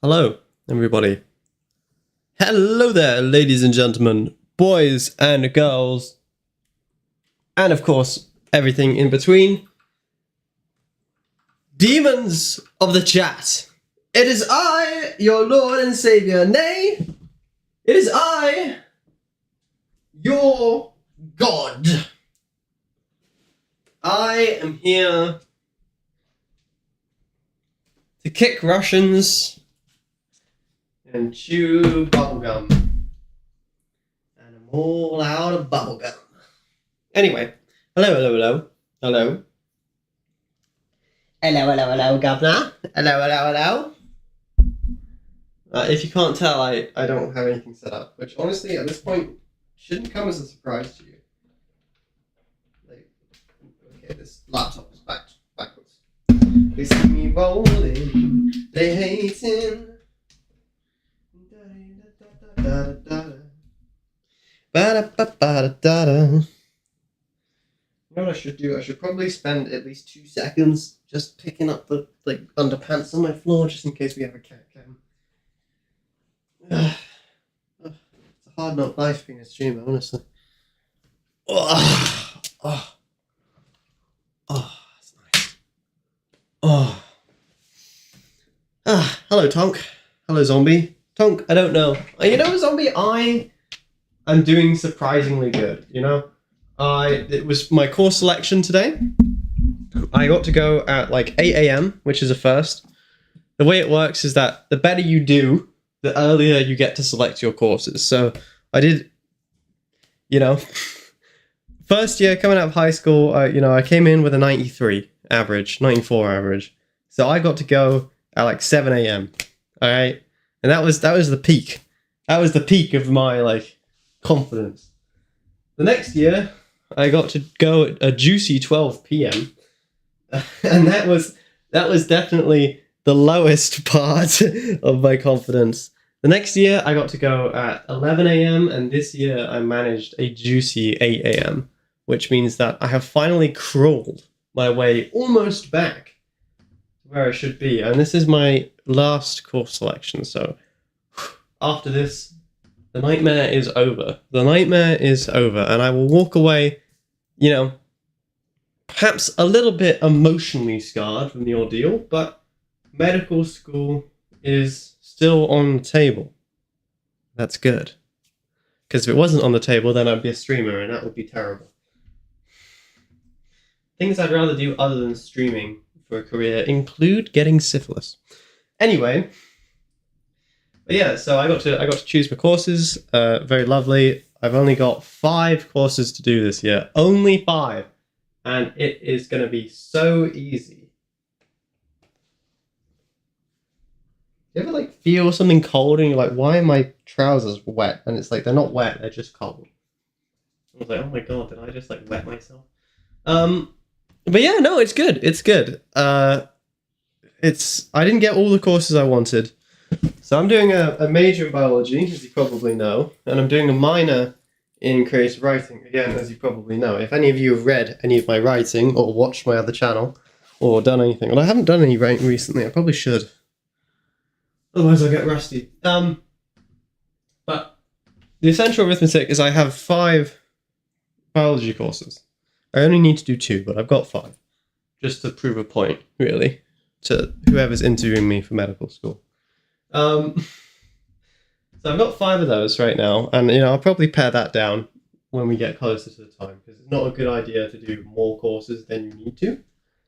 Hello, everybody. Hello there, ladies and gentlemen, boys and girls, and of course, everything in between. Demons of the chat. It is I, your Lord and Savior. Nay, it is I, your God. I am here to kick Russians and chew bubblegum. And I'm all out of bubblegum. Anyway, hello. Hello, governor. Hello. If you can't tell, I don't have anything set up, which honestly, at this point, shouldn't come as a surprise to you. Like, okay, this laptop is backwards. They see me rolling, they hating. You know what I should do? I should probably spend at least 2 seconds just picking up the underpants on my floor, just in case we have a cat cam. It's a hard knock life being a streamer, honestly. That's nice. Hello, Tonk. Hello, Zombie. Tonk, I don't know. You know, Zombie, I am doing surprisingly good, you know? It was my course selection today. I got to go at like 8 AM, which is a first. The way it works is that the better you do, the earlier you get to select your courses. So I did, you know, first year coming out of high school, I came in with a 93 average, 94 average. So I got to go at like 7 AM. All right. And that was the peak. That was the peak of my like confidence. The next year, I got to go at a juicy 12 PM. And that was definitely the lowest part of my confidence. The next year, I got to go at 11 AM, and this year I managed a juicy 8 AM, which means that I have finally crawled my way almost back to where I should be. And this is my last course selection, so after this, the nightmare is over. The nightmare is over, and I will walk away, you know, perhaps a little bit emotionally scarred from the ordeal, but medical school is still on the table. That's good. Because if it wasn't on the table, then I'd be a streamer, and that would be terrible. Things I'd rather do other than streaming for a career include getting syphilis. Anyway, but yeah, so I got to choose my courses. Very lovely. I've only got 5 courses to do this year. Only 5. And it is going to be so easy. You ever like feel something cold and you're like, why are my trousers wet? And it's like, they're not wet, they're just cold. I was like, oh my god, did I just like wet myself? But yeah, no, it's good. It's good. I didn't get all the courses I wanted. So I'm doing a major in biology, as you probably know, and I'm doing a minor in creative writing, again, as you probably know. If any of you have read any of my writing or watched my other channel or done anything, well, I haven't done any writing recently, I probably should. Otherwise I'll get rusty. But the essential arithmetic is I have 5 biology courses. I only need to do 2, but I've got 5. Just to prove a point, really, to whoever's interviewing me for medical school. So I've got 5 of those right now, and I'll probably pare that down when we get closer to the time, because it's not a good idea to do more courses than you need to.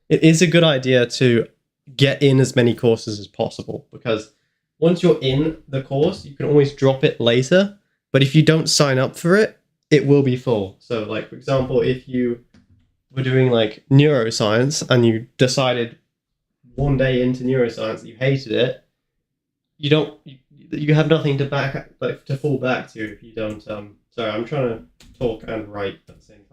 It is a good idea to get in as many courses as possible, because once you're in the course, you can always drop it later, but if you don't sign up for it, it will be full. So like, for example, if you were doing like neuroscience and you decided one day into neuroscience that you hated it, you have nothing to to fall back to if you don't. Sorry, I'm trying to talk and write at the same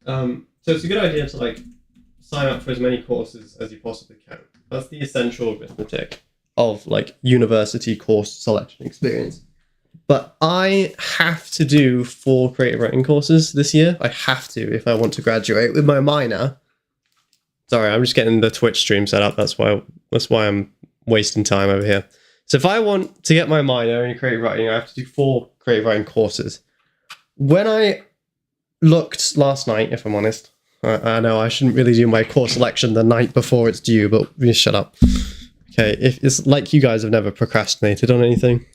time. So it's a good idea to like sign up for as many courses as you possibly can. That's the essential arithmetic. of like university course selection experience. But I have to do 4 creative writing courses this year. I have to if I want to graduate with my minor. Sorry, I'm just getting the Twitch stream set up. That's why I'm wasting time over here. So if I want to get my minor in creative writing, I have to do 4 creative writing courses. When I looked last night, if I'm honest, I know I shouldn't really do my course selection the night before it's due, but just shut up. Okay, if it's like you guys have never procrastinated on anything.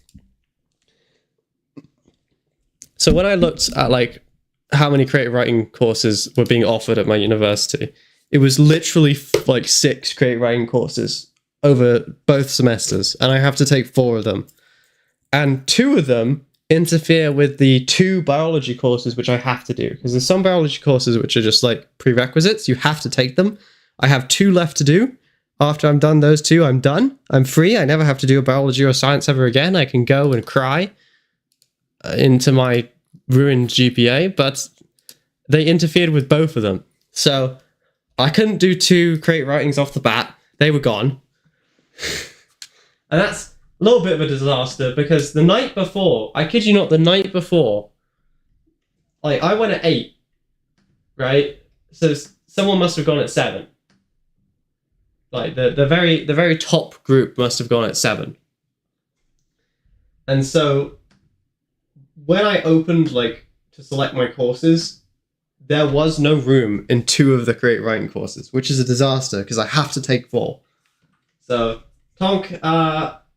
So when I looked at like how many creative writing courses were being offered at my university, it was literally like 6 creative writing courses over both semesters, and I have to take 4 of them. And 2 of them interfere with the 2 biology courses which I have to do, because there's some biology courses which are just like prerequisites, you have to take them. I have 2 left to do. After I'm done those 2, I'm done. I'm free. I never have to do a biology or science ever again. I can go and cry into my ruined GPA, but they interfered with both of them. So I couldn't do 2 creative writings off the bat. They were gone. And that's a little bit of a disaster, because the night before, I kid you not, the night before, like I went at 8, right? So someone must have gone at 7. Like the very top group must have gone at 7. And so when I opened like to select my courses, there was no room in 2 of the creative writing courses, which is a disaster because I have to take 4. So Tonk,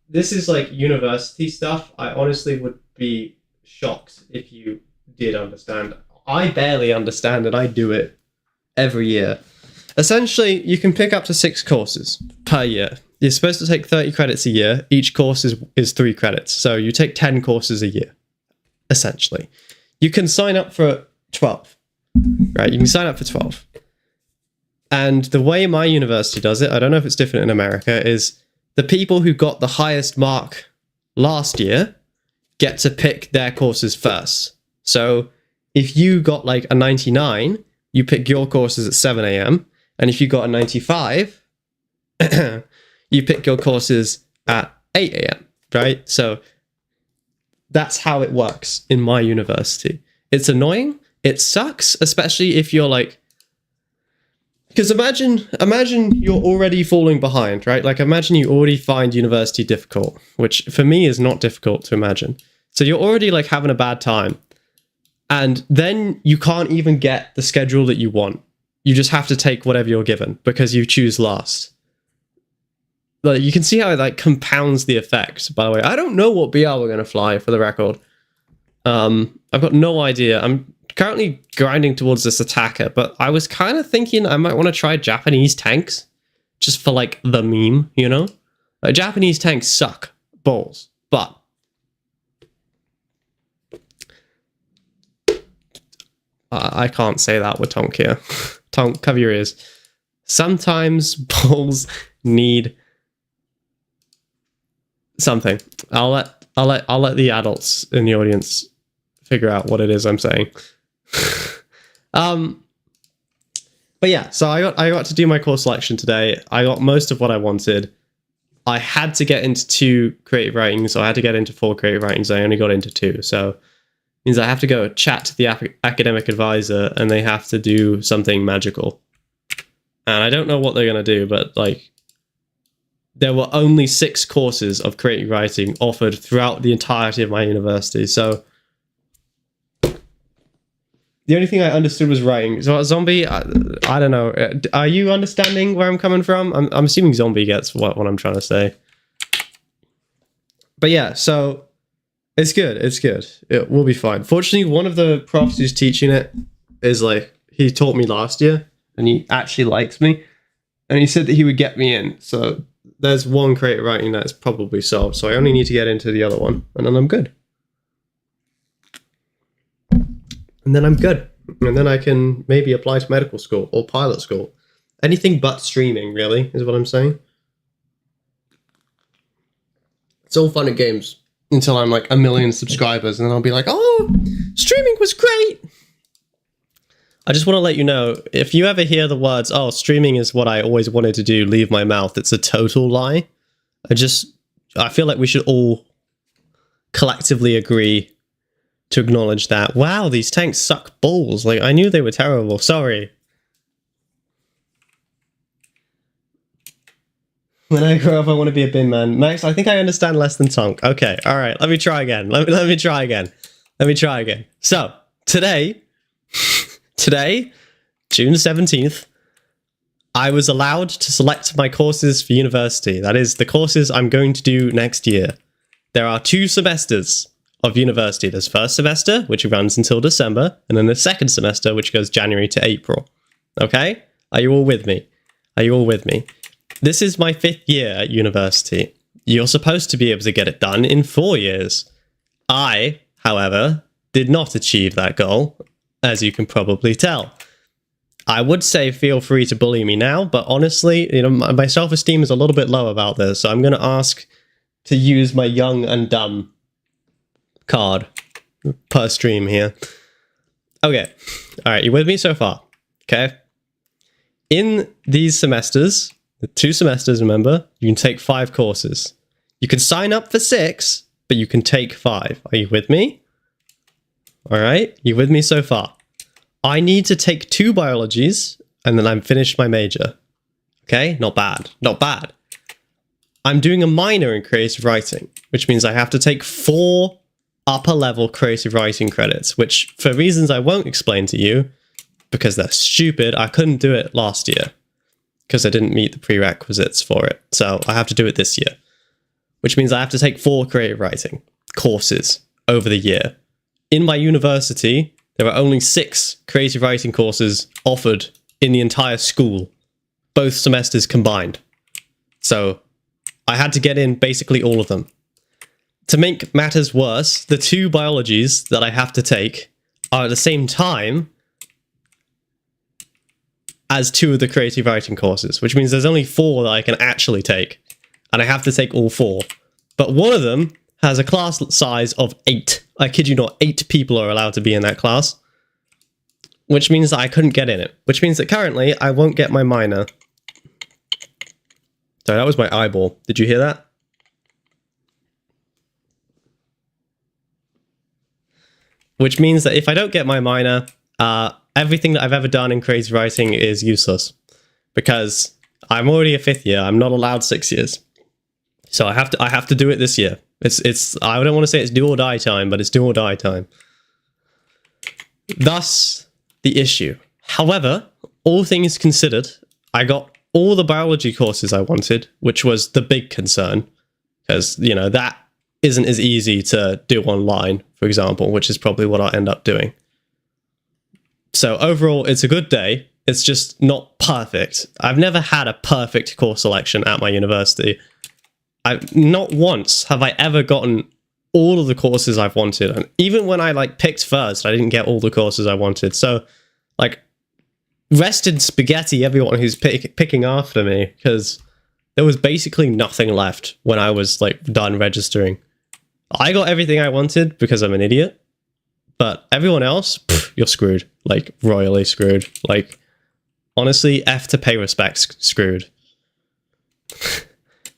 this is like university stuff. I honestly would be shocked if you did understand. I barely understand, and I do it every year. Essentially, you can pick up to 6 courses per year. You're supposed to take 30 credits a year. Each course is 3 credits. So you take 10 courses a year, essentially. You can sign up for 12, right? You can sign up for 12. And the way my university does it, I don't know if it's different in America, is the people who got the highest mark last year get to pick their courses first. So if you got like a 99, you pick your courses at 7 a.m. And if you got a 95, you pick your courses at 8 a.m., right? So that's how it works in my university. It's annoying. It sucks, especially if you're like, because imagine you're already falling behind, right? Like imagine you already find university difficult, which for me is not difficult to imagine. So you're already like having a bad time. And then you can't even get the schedule that you want. You just have to take whatever you're given because you choose last. Like you can see how it like compounds the effect, by the way. I don't know what BR we're going to fly, for the record. I've got no idea. I'm currently grinding towards this attacker, but I was kind of thinking I might want to try Japanese tanks just for like the meme, you know? Japanese tanks suck balls, but I can't say that with Tonk here. Tonk, cover your ears. Sometimes balls need something. I'll let the adults in the audience figure out what it is I'm saying. But yeah, so I got to do my course selection today. I got most of what I wanted. I had to get into 2 creative writings, so I had to get into 4 creative writings. I only got into 2, so it means I have to go chat to the academic advisor, and they have to do something magical. And I don't know what they're gonna do, but like, there were only 6 courses of creative writing offered throughout the entirety of my university, so the only thing I understood was writing. So Zombie, I don't know. Are you understanding where I'm coming from? I'm assuming Zombie gets what I'm trying to say. But yeah, so it's good. It's good. It will be fine. Fortunately, one of the profs who's teaching it is like, he taught me last year and he actually likes me. And he said that he would get me in. So there's one creative writing that's probably solved. So I only need to get into the other one and then I'm good. And then I'm good. And then I can maybe apply to medical school or pilot school. Anything but streaming, really, is what I'm saying. It's all fun and games until I'm like 1 million subscribers. And then I'll be like, oh, streaming was great. I just want to let you know, if you ever hear the words, oh, streaming is what I always wanted to do, leave my mouth, it's a total lie. I just I feel like we should all collectively agree to acknowledge that. Wow, these tanks suck balls. Like, I knew they were terrible. Sorry. When I grow up, I want to be a bin man. Max, I think I understand less than Tonk. Okay, all right. Let me try again. Let me try again. Let me try again. So, today, June 17th, I was allowed to select my courses for university. That is, the courses I'm going to do next year. There are 2 semesters of university. There's first semester, which runs until December, and then the second semester, which goes January to April. Okay? Are you all with me? Are you all with me? This is my 5th year at university. You're supposed to be able to get it done in 4 years. I, however, did not achieve that goal, as you can probably tell. I would say feel free to bully me now, but honestly, you know, my self-esteem is a little bit low about this, so I'm going to ask to use my young and dumb card per stream here. Okay. All right, you with me so far? Okay. In these semesters, the 2 semesters, remember, you can take 5 courses. You can sign up for 6, but you can take 5. Are you with me? All right, you with me so far? I need to take 2 biologies, and then I'm finished my major. Okay, not bad, not bad. I'm doing a minor in creative writing, which means I have to take 4 upper-level creative writing credits, which, for reasons I won't explain to you, because they're stupid, I couldn't do it last year, because I didn't meet the prerequisites for it. So I have to do it this year, which means I have to take 4 creative writing courses over the year. In my university, there are only 6 creative writing courses offered in the entire school, both semesters combined. So I had to get in basically all of them. To make matters worse, the 2 biologies that I have to take are at the same time as 2 of the creative writing courses, which means there's only 4 that I can actually take, and I have to take all 4. But one of them has a class size of 8. I kid you not, 8 people are allowed to be in that class, which means that I couldn't get in it, which means that currently I won't get my minor. Sorry, that was my eyeball. Did you hear that? Which means that if I don't get my minor, everything that I've ever done in creative writing is useless, because I'm already a 5th year. I'm not allowed 6 years, so I have to do it this year. It's I don't want to say it's do or die time, but it's do or die time. Thus, the issue. However, all things considered, I got all the biology courses I wanted, which was the big concern, because, you know, that isn't as easy to do online, for example, which is probably what I'll end up doing. So overall, it's a good day. It's just not perfect. I've never had a perfect course selection at my university. Not once have I ever gotten all of the courses I've wanted. And even when I picked first, I didn't get all the courses I wanted. So rest in spaghetti, everyone who's picking after me, because there was basically nothing left when I was done registering. I got everything I wanted because I'm an idiot, but everyone else, you're screwed, royally screwed. Honestly, F to pay respects, screwed.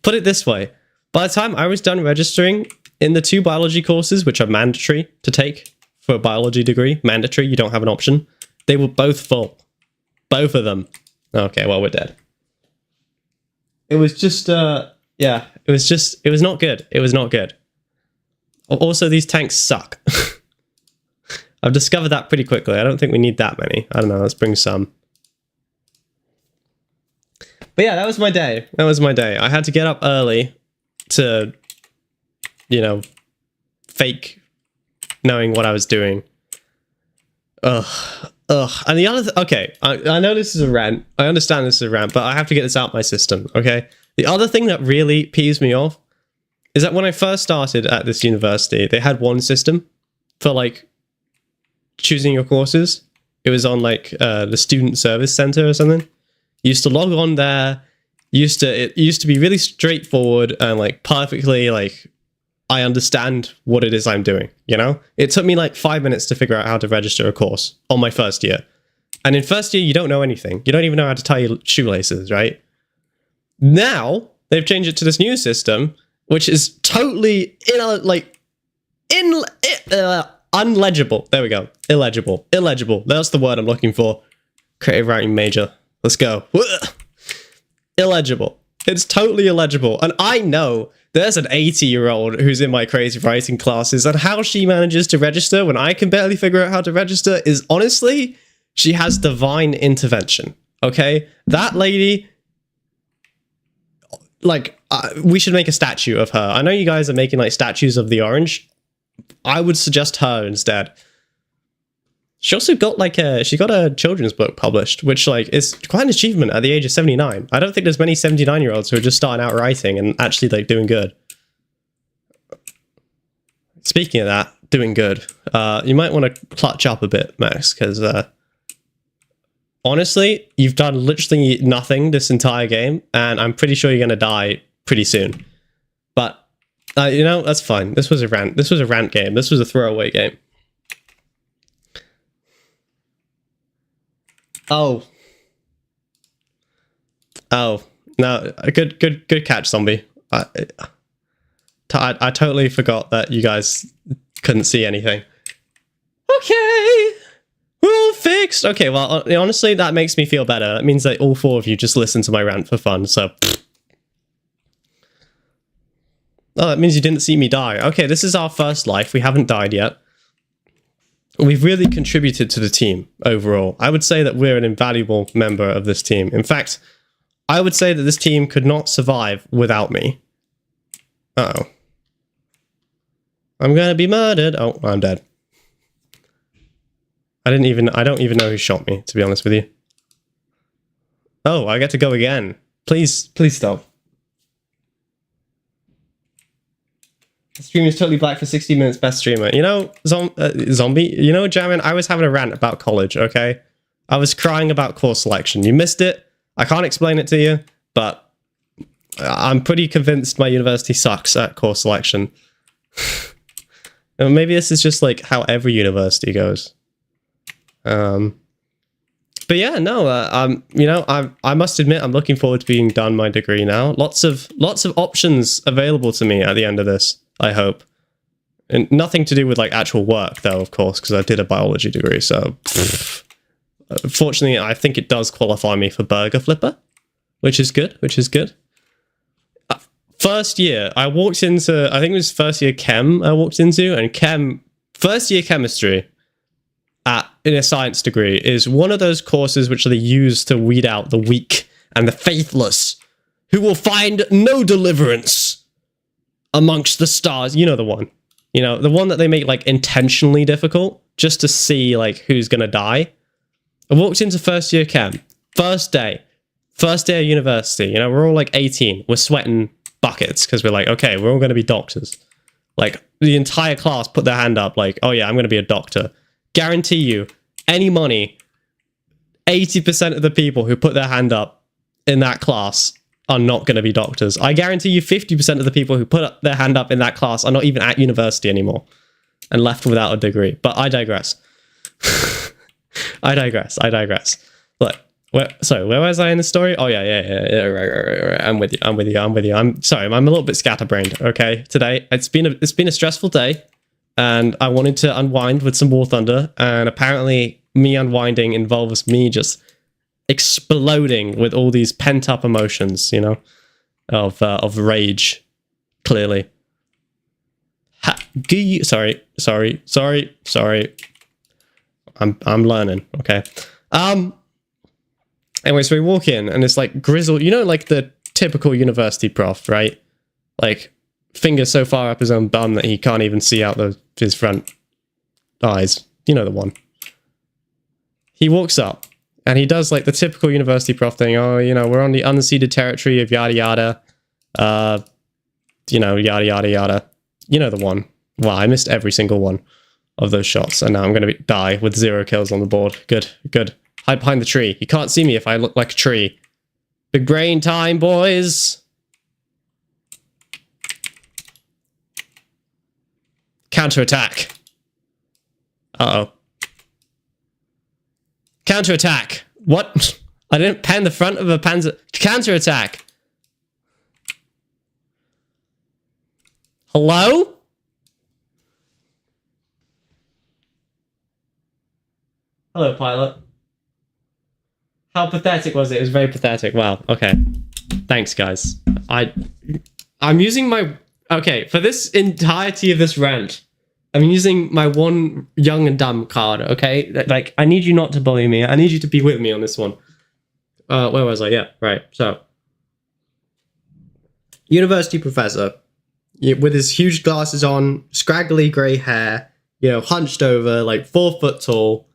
Put it this way, by the time I was done registering in the 2 biology courses, which are mandatory to take for a biology degree, mandatory, you don't have an option, they were both full. Both of them. Okay, well, we're dead. It was just, yeah, it was not good. It was not good. Also, these tanks suck. I've discovered that pretty quickly. I don't think we need that many. I don't know, let's bring some. But yeah, that was my day. That was my day. I had to get up early to, you know, fake knowing what I was doing. Ugh. And the other okay, I know this is a rant. I understand this is a rant, but I have to get this out my system, okay? The other thing that really peeves me off is that when I first started at this university, they had one system for, choosing your courses. It was on, the Student Service Center or something. You used to log on there. It used to be really straightforward and, perfectly, I understand what it is I'm doing, you know? It took me 5 minutes to figure out how to register a course on my first year. And in first year, you don't know anything. You don't even know how to tie your shoelaces, right? Now, they've changed it to this new system which is totally unlegible. There we go. Illegible. Illegible. That's the word I'm looking for. Creative writing major. Let's go. Illegible. It's totally illegible. And I know there's an 80-year-old who's in my creative writing classes, and how she manages to register when I can barely figure out how to register is honestly, she has divine intervention. Okay? That lady, like, we should make a statue of her. I know you guys are making like statues of the orange. I would suggest her instead. She also got like she got a children's book published, which like is quite an achievement at the age of 79. I don't think there's many 79-year-olds who are just starting out writing and actually like doing good. Speaking of that, doing good, you might want to clutch up a bit, Max, because honestly, you've done literally nothing this entire game, and I'm pretty sure you're gonna die pretty soon. But you know, that's fine. This was a rant. This was a rant game. This was a throwaway game. Oh. Oh. No, good catch, zombie. I totally forgot that you guys couldn't see anything. Okay. We're all fixed. Okay, well, honestly, that makes me feel better. That means that all four of you just listen to my rant for fun, so... Oh, that means you didn't see me die. Okay, this is our first life. We haven't died yet. We've really contributed to the team overall. I would say that we're an invaluable member of this team. In fact, I would say that this team could not survive without me. Uh-oh. I'm gonna be murdered. Oh, I'm dead. I don't even know who shot me, to be honest with you. Oh, I get to go again. Please stop. The stream is totally black for 60 minutes, best streamer. You know, zombie, you know, Jamin, I was having a rant about college, okay? I was crying about course selection. You missed it. I can't explain it to you, but I'm pretty convinced my university sucks at course selection. Maybe this is just like how every university goes. But yeah, no, you know, I must admit I'm looking forward to being done my degree now. Lots of options available to me at the end of this, I hope. And nothing to do with like actual work though, of course, because I did a biology degree, so fortunately I think it does qualify me for burger flipper, which is good. First year, I walked into, I think it was first year chem I walked into, and first year chemistry in a science degree is one of those courses which they use to weed out the weak and the faithless, who will find no deliverance amongst the stars. You know the one. You know, the one that they make like intentionally difficult just to see like who's gonna die. I walked into first year chem, first day of university. You know, we're all like 18. We're sweating buckets because we're like, okay, we're all gonna be doctors. Like the entire class put their hand up like, oh yeah, I'm gonna be a doctor. Guarantee you, any money, 80% of the people who put their hand up in that class are not going to be doctors. I guarantee you 50% of the people who put up their hand up in that class are not even at university anymore and left without a degree. But I digress. I digress. Look, where was I in the story? Oh yeah, right. I'm with you. I'm sorry, I'm a little bit scatterbrained, okay, today. It's been a stressful day. And I wanted to unwind with some War Thunder, and apparently me unwinding involves me just exploding with all these pent-up emotions, you know, of rage, clearly. Sorry. I'm learning, okay. Anyway, so we walk in, and it's like grizzled, you know, like the typical university prof, right? Like, finger so far up his own bum that he can't even see out his front eyes. You know the one. He walks up and he does like the typical university prof thing. Oh, you know, we're on the unceded territory of yada yada. You know, yada yada yada. You know the one. Wow, I missed every single one of those shots, and now I'm gonna die with 0 kills on the board. Good. Hide behind the tree. He can't see me if I look like a tree. Big brain time, boys. Counterattack. Uh-oh. Counterattack. What? I didn't pan the front of a panzer. Counterattack. Hello? Hello, pilot. How pathetic was it? It was very pathetic. Wow. Okay. Thanks, guys. I'm using my... Okay, for this entirety of this rant, I'm using my one young and dumb card, okay? Like, I need you not to bully me. I need you to be with me on this one. Where was I? Yeah, right. So, university professor, with his huge glasses on, scraggly grey hair, you know, hunched over, like 4 foot tall.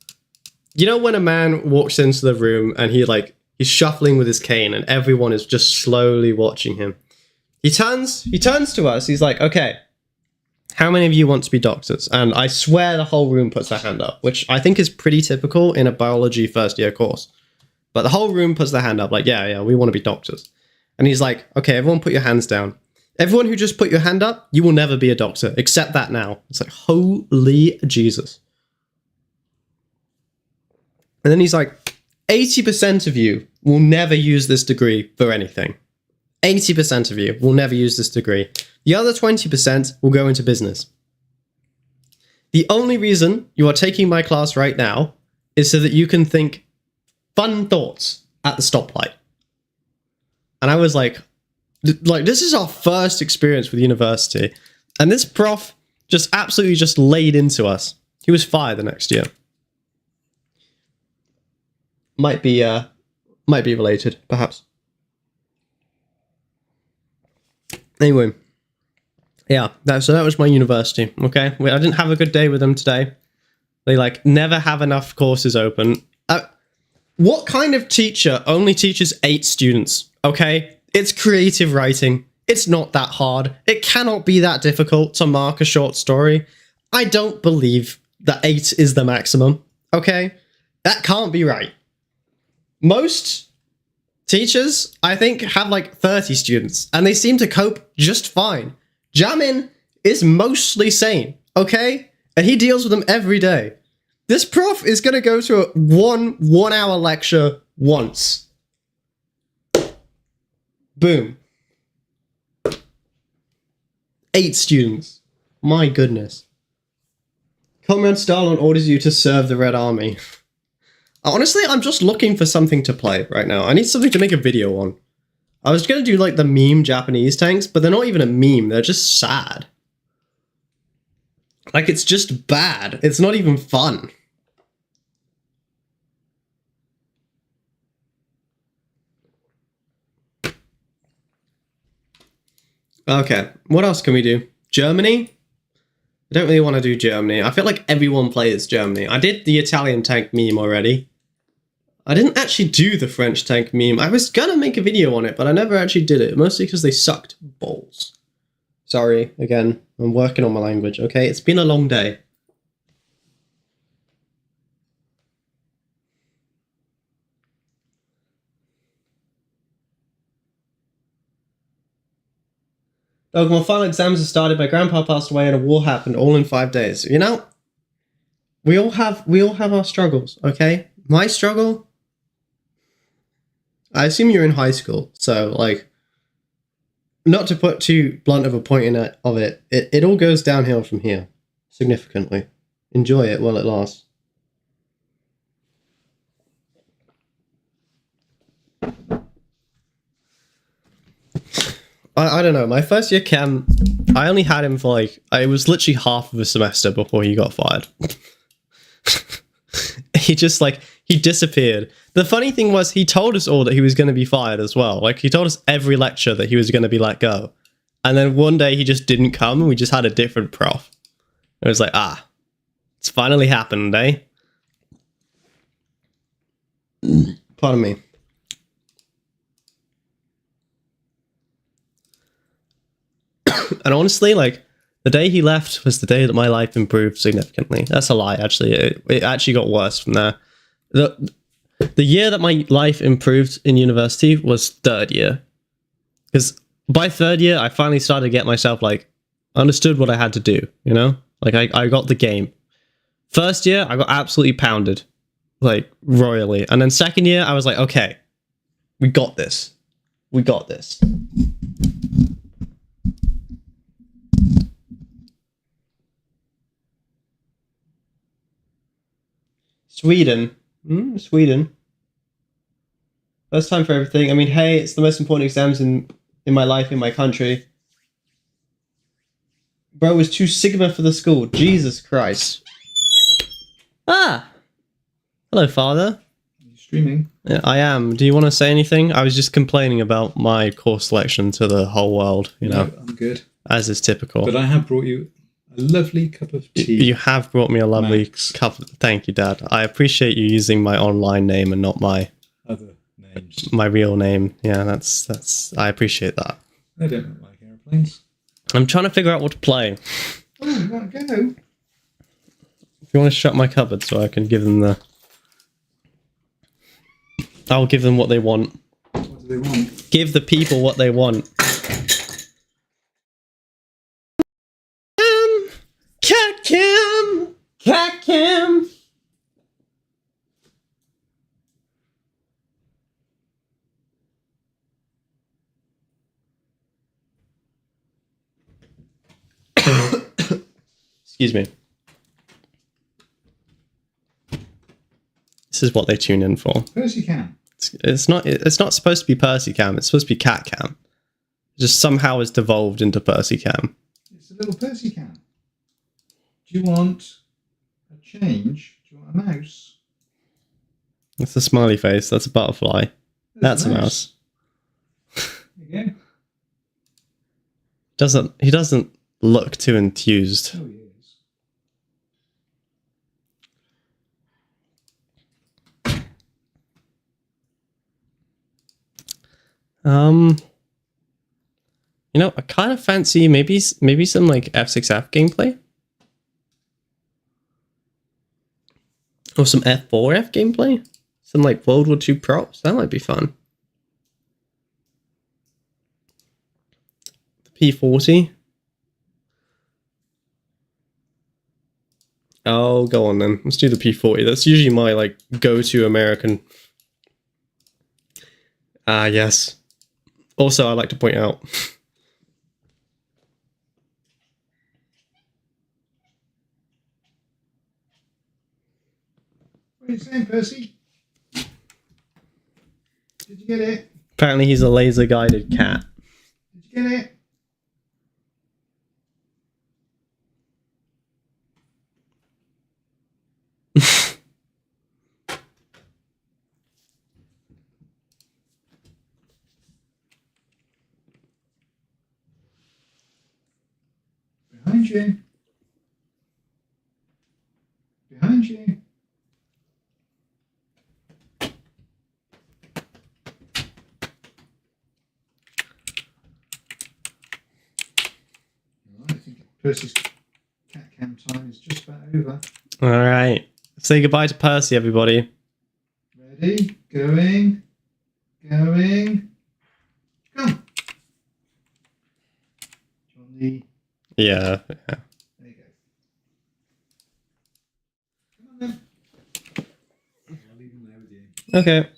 You know when a man walks into the room and he's shuffling with his cane and everyone is just slowly watching him. He turns to us. He's like, okay, how many of you want to be doctors? And I swear the whole room puts their hand up, which I think is pretty typical in a biology first year course. But the whole room puts their hand up like, yeah, we want to be doctors. And he's like, okay, everyone put your hands down. Everyone who just put your hand up, you will never be a doctor. Accept that now. It's like, holy Jesus. And then he's like, 80% of you will never use this degree for anything. 80% of you will never use this degree. The other 20% will go into business. The only reason you are taking my class right now is so that you can think fun thoughts at the stoplight. And I was like, this is our first experience with university. And this prof just absolutely just laid into us. He was fired the next year. Might be related, perhaps. Anyway, yeah, so that was my university, okay? I didn't have a good day with them today. They, like, never have enough courses open. What kind of teacher only teaches 8 students, okay? It's creative writing. It's not that hard. It cannot be that difficult to mark a short story. I don't believe that 8 is the maximum, okay? That can't be right. Most teachers, I think, have like 30 students, and they seem to cope just fine. Jamin is mostly sane, okay? And he deals with them every day. This prof is going to go to a one-hour lecture once. Boom. 8 students. My goodness. Comrade Stalin orders you to serve the Red Army. Honestly, I'm just looking for something to play right now. I need something to make a video on. I was going to do like the meme Japanese tanks, but they're not even a meme. They're just sad. Like, it's just bad. It's not even fun. Okay, what else can we do? Germany? I don't really want to do Germany. I feel like everyone plays Germany. I did the Italian tank meme already. I didn't actually do the French tank meme. I was gonna make a video on it, but I never actually did it. Mostly because they sucked balls. Sorry, again. I'm working on my language, okay? It's been a long day. Oh, my final exams have started. My grandpa passed away and a war happened all in 5 days. You know? We all have our struggles, okay? My struggle... I assume you're in high school, so, like, not to put too blunt of a point in it, it all goes downhill from here, significantly. Enjoy it while it lasts. I don't know, my first year chem, I only had him for, like, it was literally half of a semester before he got fired. He just, like, he disappeared. The funny thing was, he told us all that he was going to be fired as well. Like, he told us every lecture that he was going to be let go. And then one day he just didn't come, and we just had a different prof. It was like, it's finally happened, eh? Pardon me. And honestly, like, the day he left was the day that my life improved significantly. That's a lie, actually. It actually got worse from there. The year that my life improved in university was 3rd year. Because by 3rd year, I finally started to get myself, like, understood what I had to do, you know? Like, I got the game. 1st year, I got absolutely pounded. Like, royally. And then 2nd year, I was like, okay, we got this. We got this. Sweden. Sweden. First time for everything. I mean, hey, it's the most important exams in my life, in my country. Bro was too Sigma for the school. Jesus Christ. Ah! Hello, father. Are you streaming? Yeah, I am. Do you want to say anything? I was just complaining about my course selection to the whole world, you know. No, I'm good. As is typical. But I have brought you a lovely cup of tea. You have brought me a lovely Max. cup. Thank you, Dad. I appreciate you using my online name and not my Other names. my real name. Yeah, that's. I appreciate that. I don't look like aeroplanes. I'm trying to figure out what to play. Oh, you want to go? If you want to shut my cupboard so I can give them the... I'll give them what they want. What do they want? Give the people what they want. Cat Kim! Cat Kim! Excuse me. This is what they tune in for. Percy can. It's not supposed to be Percy Cam. It's supposed to be Cat Cam. It just somehow it's devolved into Percy Cam. It's a little Percy can. Do you want a change? Do you want a mouse? That's a smiley face. That's a butterfly. That's a mouse. There you go. He doesn't look too enthused. Oh, he is. You know, I kind of fancy maybe some like F6F gameplay. Or some F4F gameplay. Some like World War II props. That might be fun. The P40. Oh, go on then. Let's do the P40. That's usually my like go-to American. Ah, yes. Also, I like to point out. What are you saying, Percy? Did you get it? Apparently he's a laser-guided cat. Did you get it? Behind you. Behind you. I think Percy's cat cam time is just about over. All right. Say goodbye to Percy, everybody. Ready? Going. Going. Come. Do you want the... Yeah. There you go. Come on then. I'll leave him there with you. Okay.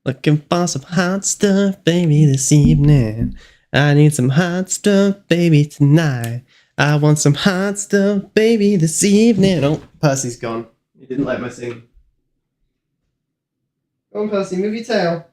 Looking for some hot stuff, baby, this evening. I need some hot stuff, baby, tonight. I want some hot stuff, baby, this evening. Oh, Percy's gone. He didn't like my sing. Go on, Percy, move your tail.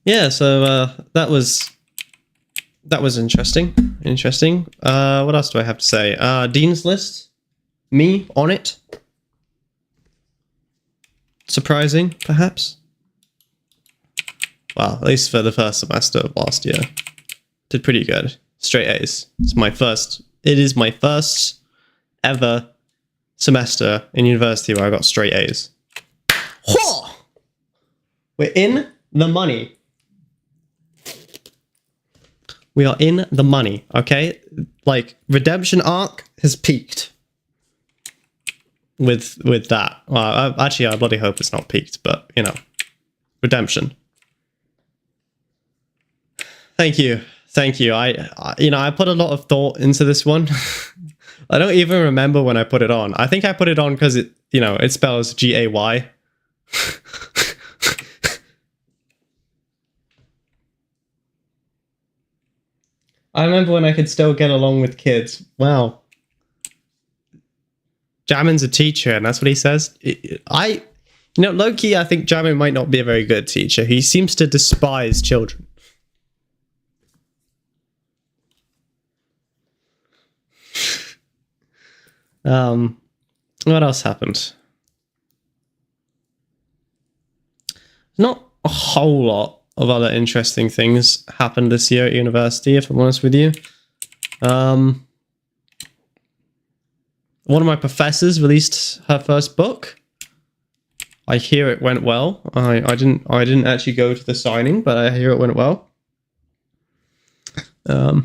Yeah, so that was interesting. What else do I have to say? Dean's List, me on it. Surprising, perhaps. Well, at least for the first semester of last year, did pretty good. Straight A's. It is my first ever semester in university where I got straight A's. Whoa! We're in the money. We are in the money, okay? Like, Redemption Arc has peaked with that. Well, actually, I bloody hope it's not peaked, but, you know. Redemption. Thank you. Thank you. I put a lot of thought into this one. I don't even remember when I put it on. I think I put it on because it spells G-A-Y. I remember when I could still get along with kids. Wow. Jamin's a teacher, and that's what he says. Low-key, I think Jamin might not be a very good teacher. He seems to despise children. What else happened? Not a whole lot of other interesting things happened this year at university, if I'm honest with you. One of my professors released her first book. I hear it went well. I didn't actually go to the signing, but I hear it went well. It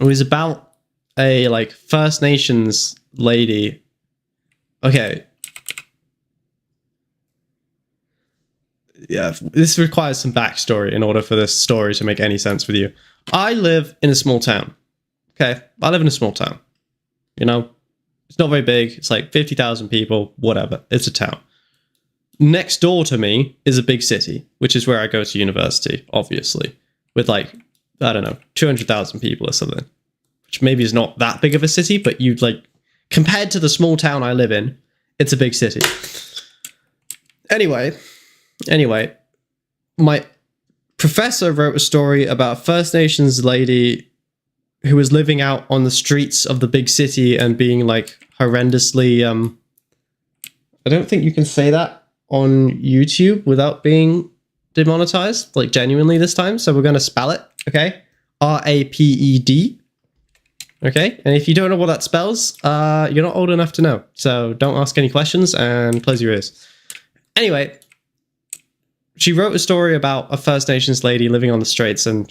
was about a First Nations lady. Okay. Yeah, this requires some backstory in order for this story to make any sense with you. I live in a small town. Okay, I live in a small town. It's not very big. It's like 50,000 people, whatever. It's a town. Next door to me is a big city, which is where I go to university, obviously, with 200,000 people or something, which maybe is not that big of a city, but compared to the small town I live in, it's a big city. Anyway, my professor wrote a story about a First Nations lady who was living out on the streets of the big city and being horrendously, I don't think you can say that on YouTube without being demonetized, genuinely this time. So we're going to spell it, okay? R-A-P-E-D. Okay? And if you don't know what that spells, you're not old enough to know. So don't ask any questions and close your ears. Anyway, she wrote a story about a First Nations lady living on the streets and,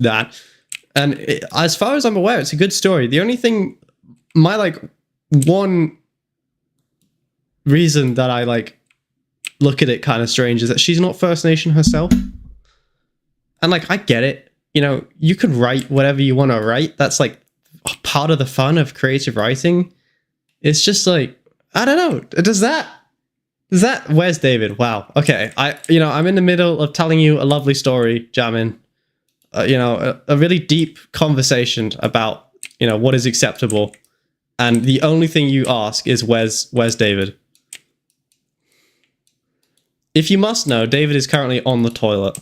that. And as far as I'm aware, it's a good story. The only thing, my one reason that I look at it kind of strange is that she's not First Nation herself. And I get it. You can write whatever you want to write. That's part of the fun of creative writing. It's just I don't know. Does that, where's David? Wow. Okay. I'm in the middle of telling you a lovely story, Jamin. A really deep conversation about, what is acceptable. And the only thing you ask is, where's David? If you must know, David is currently on the toilet.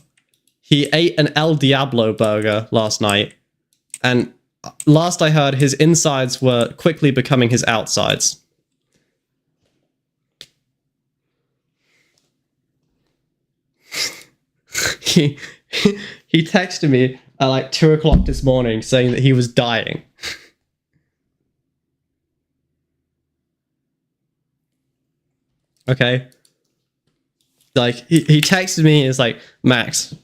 He ate an El Diablo burger last night. And last I heard, his insides were quickly becoming his outsides. He texted me at 2 o'clock this morning saying that he was dying. Okay. He texted me, he's like, Max.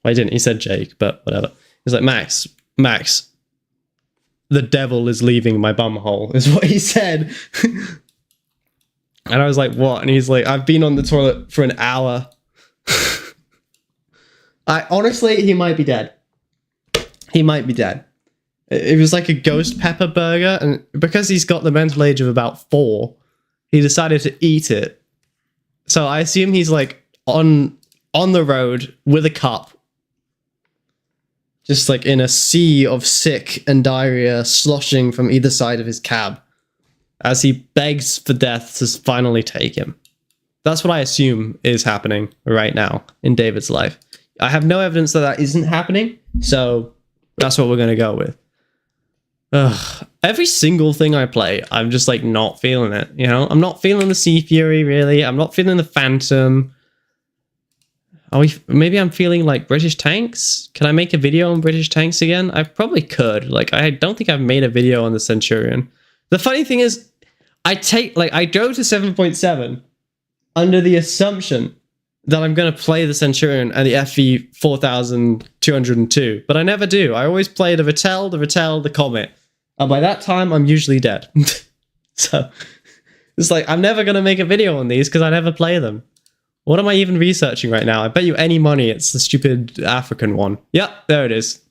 Well, he didn't, he said Jake, but whatever. He's like, Max, the devil is leaving my bumhole, is what he said. And I was like, what? And he's like, I've been on the toilet for an hour. Honestly, he might be dead. He might be dead. It was like a ghost pepper burger, and because he's got the mental age of about 4, he decided to eat it. So I assume he's on the road with a cup, just in a sea of sick and diarrhea sloshing from either side of his cab, as he begs for death to finally take him. That's what I assume is happening right now in David's life. I have no evidence that isn't happening, so that's what we're going to go with. Ugh. Every single thing I play, I'm just not feeling it, I'm not feeling the Sea Fury, really. I'm not feeling the Phantom. Maybe I'm feeling British tanks? Can I make a video on British tanks again? I probably could. I don't think I've made a video on the Centurion. The funny thing is, I go to 7.7 under the assumption that I'm going to play the Centurion and the FV 4202, but I never do. I always play the Rattel, the Comet, and by that time, I'm usually dead. So, it's I'm never going to make a video on these because I never play them. What am I even researching right now? I bet you any money it's the stupid African one. Yep, there it is.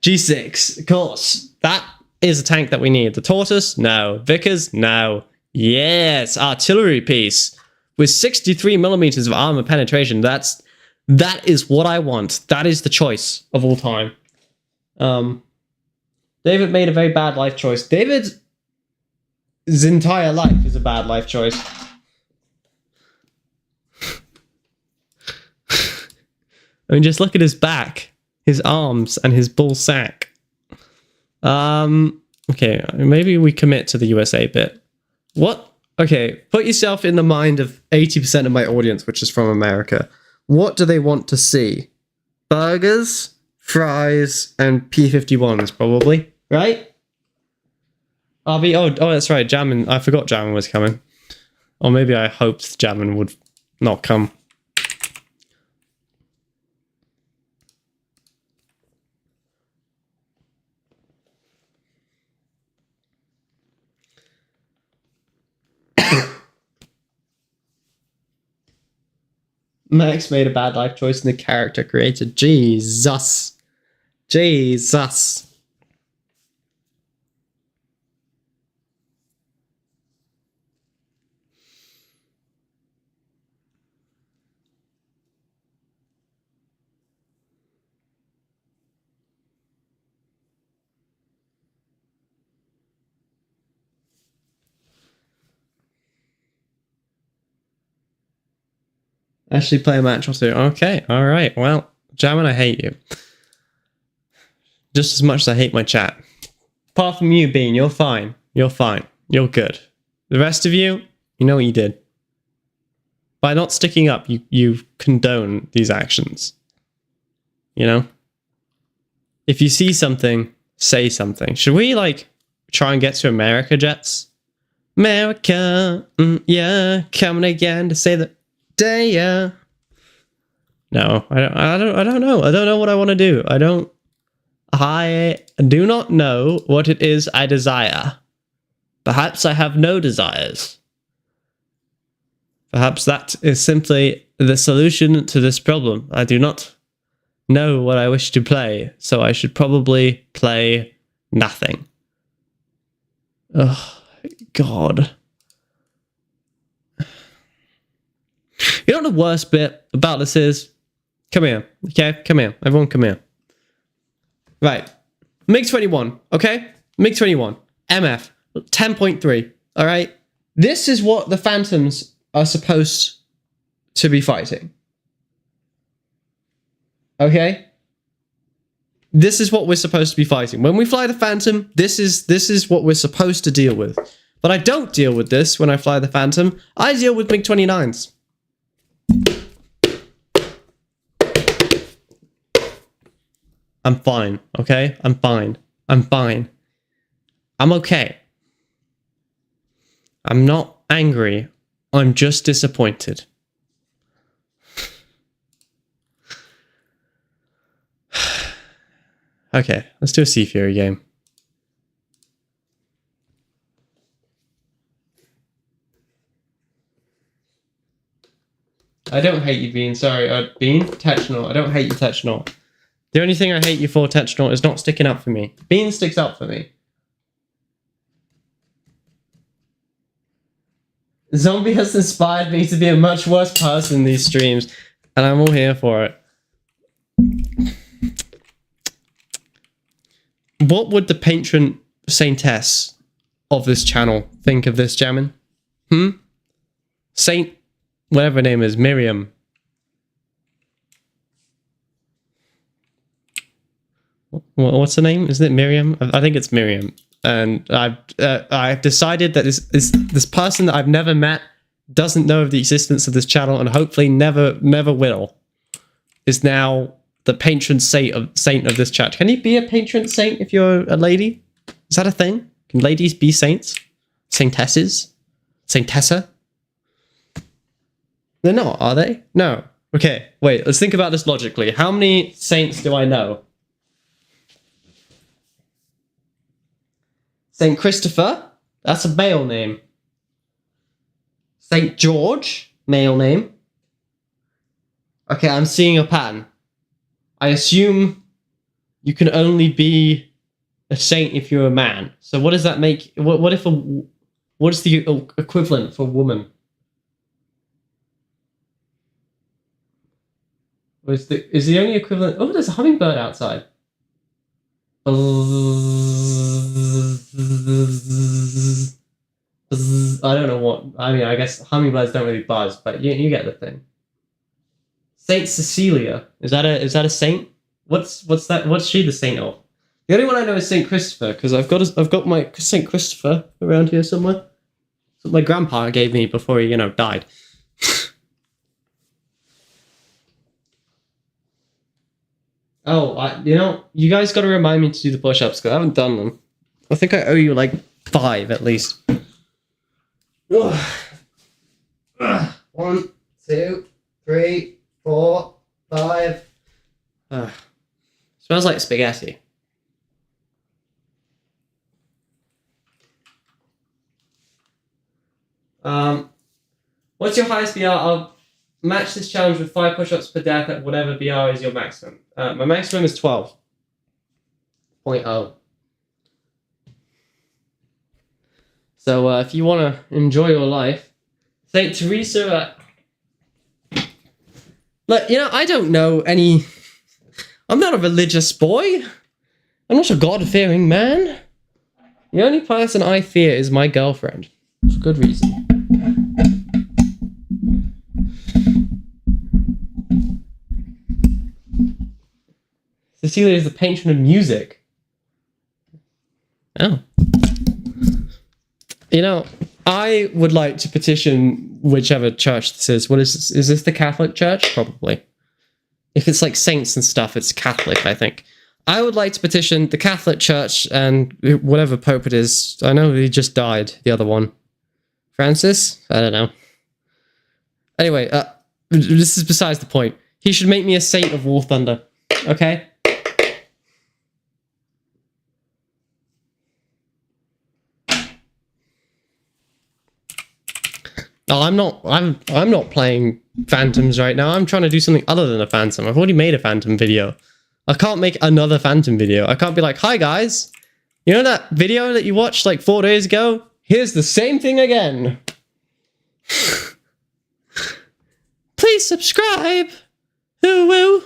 G6, of course. That is a tank that we need. The Tortoise? No. Vickers? No. Yes, artillery piece with 63 millimeters of armor penetration. That is what I want. That is the choice of all time. David made a very bad life choice. David's entire life is a bad life choice. I mean, just look at his back, his arms, and his ball sack. Okay, maybe we commit to the USA bit. What? Okay, put yourself in the mind of 80% of my audience, which is from America. What do they want to see? Burgers, fries, and P-51s, probably, right? Oh, that's right, Jammin. I forgot Jammin was coming. Or maybe I hoped Jammin would not come. Max made a bad life choice and the character created. Jesus. Jesus. Actually play a match or two. Okay, alright. Well, Jammin, I hate you. Just as much as I hate my chat. Apart from you, Bean, you're fine. You're fine. You're good. The rest of you, you know what you did. By not sticking up, you condone these actions. You know? If you see something, say something. Should we, like, try and get to America, Jets? America, yeah, coming again to say that day, yeah. No, I don't know. I don't know what I want to do. I do not know what it is I desire. Perhaps I have no desires. Perhaps that is simply the solution to this problem. I do not know what I wish to play, so I should probably play nothing. Oh, God. You know what the worst bit about this is? Come here, okay? Come here. Everyone come here. Right. MiG-21, okay? MiG-21. MF. 10.3, alright? This is what the Phantoms are supposed to be fighting. Okay? This is what we're supposed to be fighting. When we fly the Phantom, this is what we're supposed to deal with. But I don't deal with this when I fly the Phantom. I deal with MiG-29s. I'm fine, okay? I'm fine. I'm fine. I'm okay. I'm not angry. I'm just disappointed. Okay, let's do a Sea Fury game. I don't hate you, Bean. Sorry, Bean? Tetchnor. I don't hate you, Tetchnor. The only thing I hate you for, Tetchnor, is not sticking up for me. Bean sticks up for me. Zombie has inspired me to be a much worse person in these streams, and I'm all here for it. What would the patron saintess of this channel think of this, Jammin? Saint, whatever her name is, Miriam. What's her name? Isn't it Miriam? I think it's Miriam. And I've decided that this person that I've never met, doesn't know of the existence of this channel, and hopefully never will, is now the patron saint of this chat. Can you be a patron saint if you're a lady? Is that a thing? Can ladies be saints? Saintesses? Saintessa? They're not, are they? No. Okay, wait, let's think about this logically. How many saints do I know? Saint Christopher, that's a male name. Saint George, male name. Okay, I'm seeing a pattern. I assume you can only be a saint if you're a man. So what does that make? What if what is the equivalent for a woman? Is the only equivalent? Oh, there's a hummingbird outside. I don't know what. I mean, I guess hummingbirds don't really buzz, but you get the thing. Saint Cecilia, is that a saint? What's that? What's she the saint of? The only one I know is Saint Christopher, because I've got my Saint Christopher around here somewhere. That my grandpa gave me before he died. Oh, you guys got to remind me to do the push-ups because I haven't done them. I think I owe you like 5 at least. 1, 2, 3, 4, 5. Smells like spaghetti. What's your highest BR? I'll match this challenge with 5 push-ups per death at whatever BR is your maximum. My maximum is 12.0. So if you want to enjoy your life, Saint Teresa. Look, I don't know any. I'm not a religious boy. I'm not a God-fearing man. The only person I fear is my girlfriend. For good reason. Cecilia is the patron of music. Oh. I would like to petition whichever church this is. What is this? Is this the Catholic Church? Probably. If it's like saints and stuff, it's Catholic, I think. I would like to petition the Catholic Church and whatever pope it is. I know he just died, the other one. Francis? I don't know. Anyway, this is besides the point. He should make me a saint of War Thunder. Okay? No, I'm not playing Phantoms right now. I'm trying to do something other than a Phantom. I've already made a Phantom video. I can't make another Phantom video. I can't be like, hi guys, you know that video that you watched like 4 days ago? Here's the same thing again. Please subscribe. Woo woo.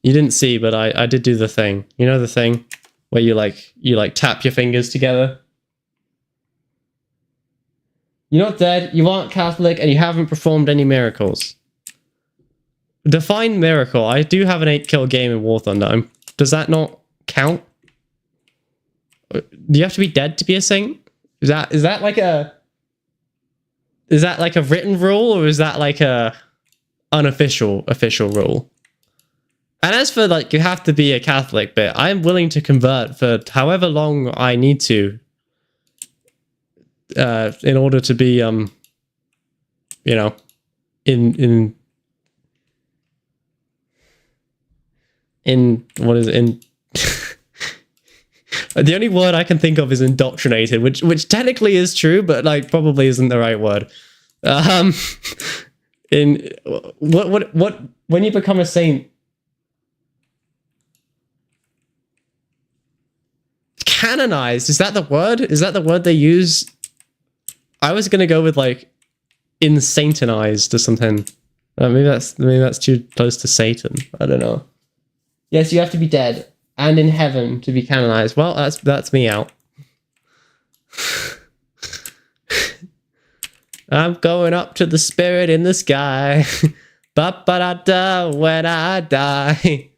You didn't see, but I did do the thing. You know the thing where you tap your fingers together? You're not dead, you aren't Catholic, and you haven't performed any miracles. Define miracle. I do have an 8-kill game in War Thunder. Does that not count? Do you have to be dead to be a saint? Is that like a written rule, or is that like a unofficial rule? And as for you have to be a Catholic bit, I am willing to convert for however long I need to. In order to be, in what is it? The only word I can think of is indoctrinated, which technically is true, but probably isn't the right word. In what when you become a saint, canonized, is that the word? Is that the word they use? I was gonna go with insantonized or something. Maybe that's too close to Satan. I don't know. Yes, you have to be dead and in heaven to be canonized. Well, that's me out. I'm going up to the spirit in the sky. Ba-ba-da-da when I die.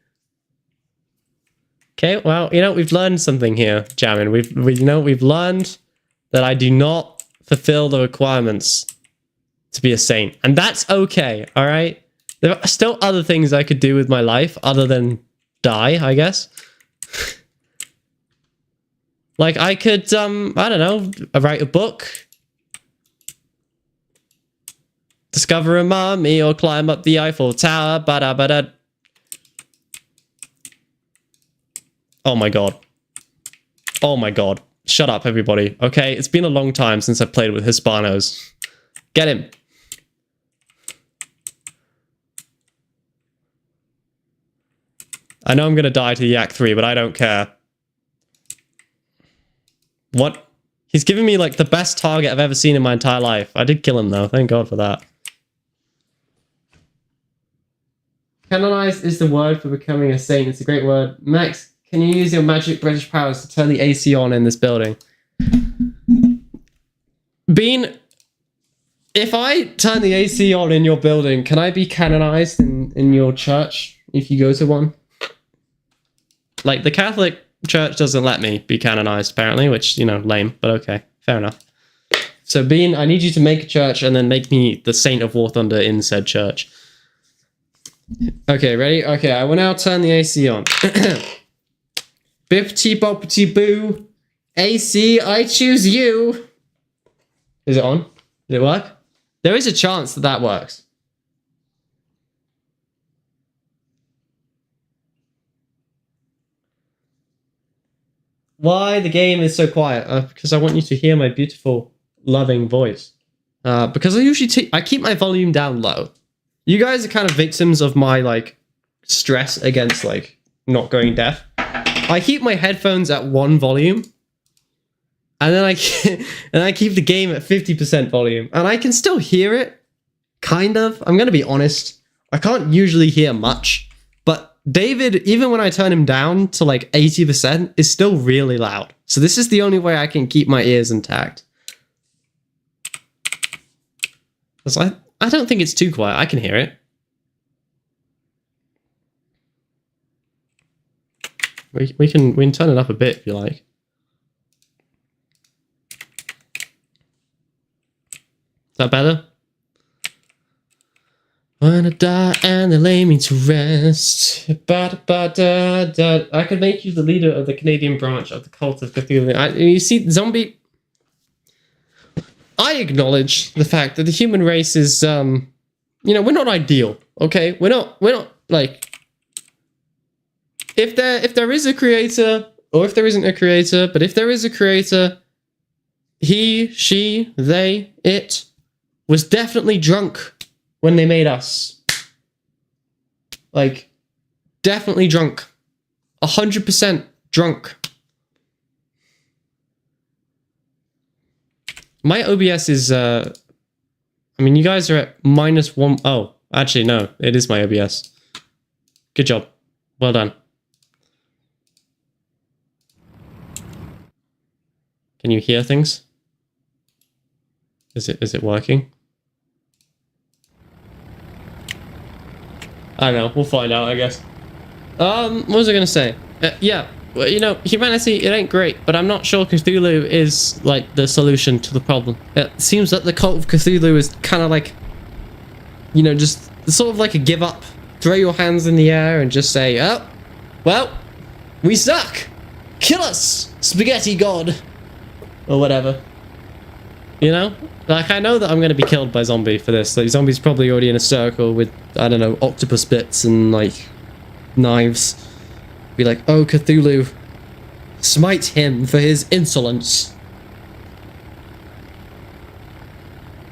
Okay, well, we've learned something here, Jamin. We've learned that I do not fulfill the requirements to be a saint, and that's okay. All right, there are still other things I could do with my life other than die, I guess. I could I don't know, write a book, discover a mummy, or climb up the Eiffel Tower. Ba-da-ba-da. Oh my god. Oh my god. Shut up, everybody. Okay, it's been a long time since I've played with Hispanos. Get him. I know I'm gonna die to Yak 3, but I don't care. What? He's giving me like the best target I've ever seen in my entire life. I did kill him though, thank God for that. Canonized is the word for becoming a saint. It's a great word. Max, can you use your magic British powers to turn the AC on in this building? Bean, if I turn the AC on in your building, can I be canonized in your church if you go to one? Like, the Catholic Church doesn't let me be canonized, apparently, which, you know, lame, but okay, fair enough. So, Bean, I need you to make a church and then make me the Saint of War Thunder in said church. Okay, ready? Okay, I will now turn the AC on. Bippity boppity boo. AC, I choose you. Is it on? Did it work? There is a chance that that works. Why the game is so quiet? Because I want you to hear my beautiful, loving voice. Because I usually I keep my volume down low. You guys are kind of victims of my, like, stress against, like, not going deaf. I keep my headphones at 1 volume. And then I keep the game at 50% volume. And I can still hear it. Kind of. I'm going to be honest. I can't usually hear much. But David, even when I turn him down to, like, 80%, is still really loud. So this is the only way I can keep my ears intact. It's like... I don't think it's too quiet. I can hear it. We can turn it up a bit if you like. Is that better? When I die and they lay me to rest. I could make you the leader of the Canadian branch of the cult of Cthulhu. You see, zombie... I acknowledge the fact that the human race is, you know, we're not ideal, okay? We're not, like, if there is a creator, or if there isn't a creator, but if there is a creator, he, she, they, it, was definitely drunk when they made us. Like, definitely drunk. 100% drunk. My OBS is, I mean, you guys are at -1. Oh, actually, no, it is my OBS. Good job. Well done. Can you hear things? Is it working? I don't know. We'll find out, I guess. What was I gonna say? Yeah. Well, you know, humanity, it ain't great, but I'm not sure Cthulhu is, like, the solution to the problem. It seems that the cult of Cthulhu is kind of like, you know, just sort of like a give up. Throw your hands in the air and just say, oh, well, we suck. Kill us, spaghetti god. Or whatever. You know? Like, I know that I'm going to be killed by zombie for this. Like, zombie's probably already in a circle with, I don't know, octopus bits and, like, knives. Be like, oh, Cthulhu, smite him for his insolence.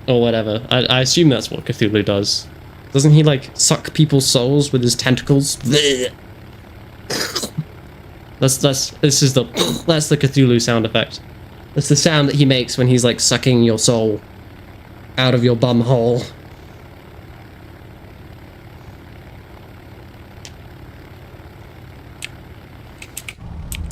Or whatever. I assume that's what Cthulhu does. Doesn't he, like, suck people's souls with his tentacles? That's the Cthulhu sound effect. That's the sound that he makes when he's, like, sucking your soul out of your bum hole.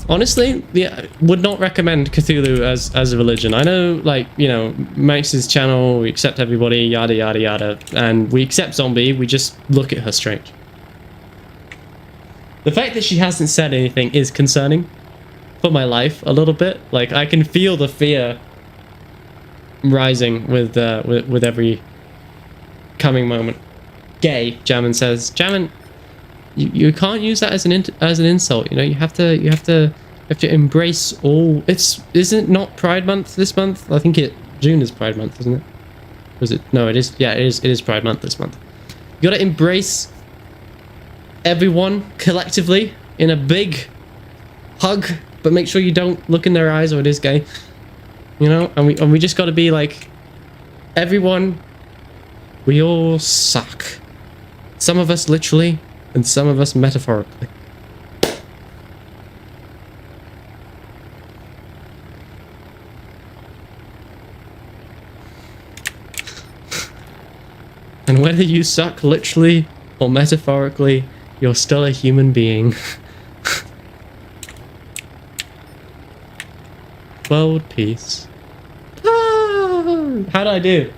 Honestly, yeah, would not recommend Cthulhu as a religion. I know, like, you know, Max's channel, we accept everybody, yada yada yada, and we accept zombie, we just look at her strange. The fact that she hasn't said anything is concerning for my life a little bit. Like, I can feel the fear rising with every coming moment. Gay, Jamin says. Jamin, you can't use that as an insult. You know, you have to embrace all. Isn't not Pride Month this month? I think June is Pride Month, isn't it? Was it? No, it is. Yeah, it is Pride Month this month. You gotta embrace everyone collectively in a big hug, but make sure you don't look in their eyes or it is gay. You know, and we just gotta be like, everyone, we all suck. Some of us literally, and some of us metaphorically. And whether you suck literally or metaphorically, you're still a human being. World peace. Ah, how'd I do?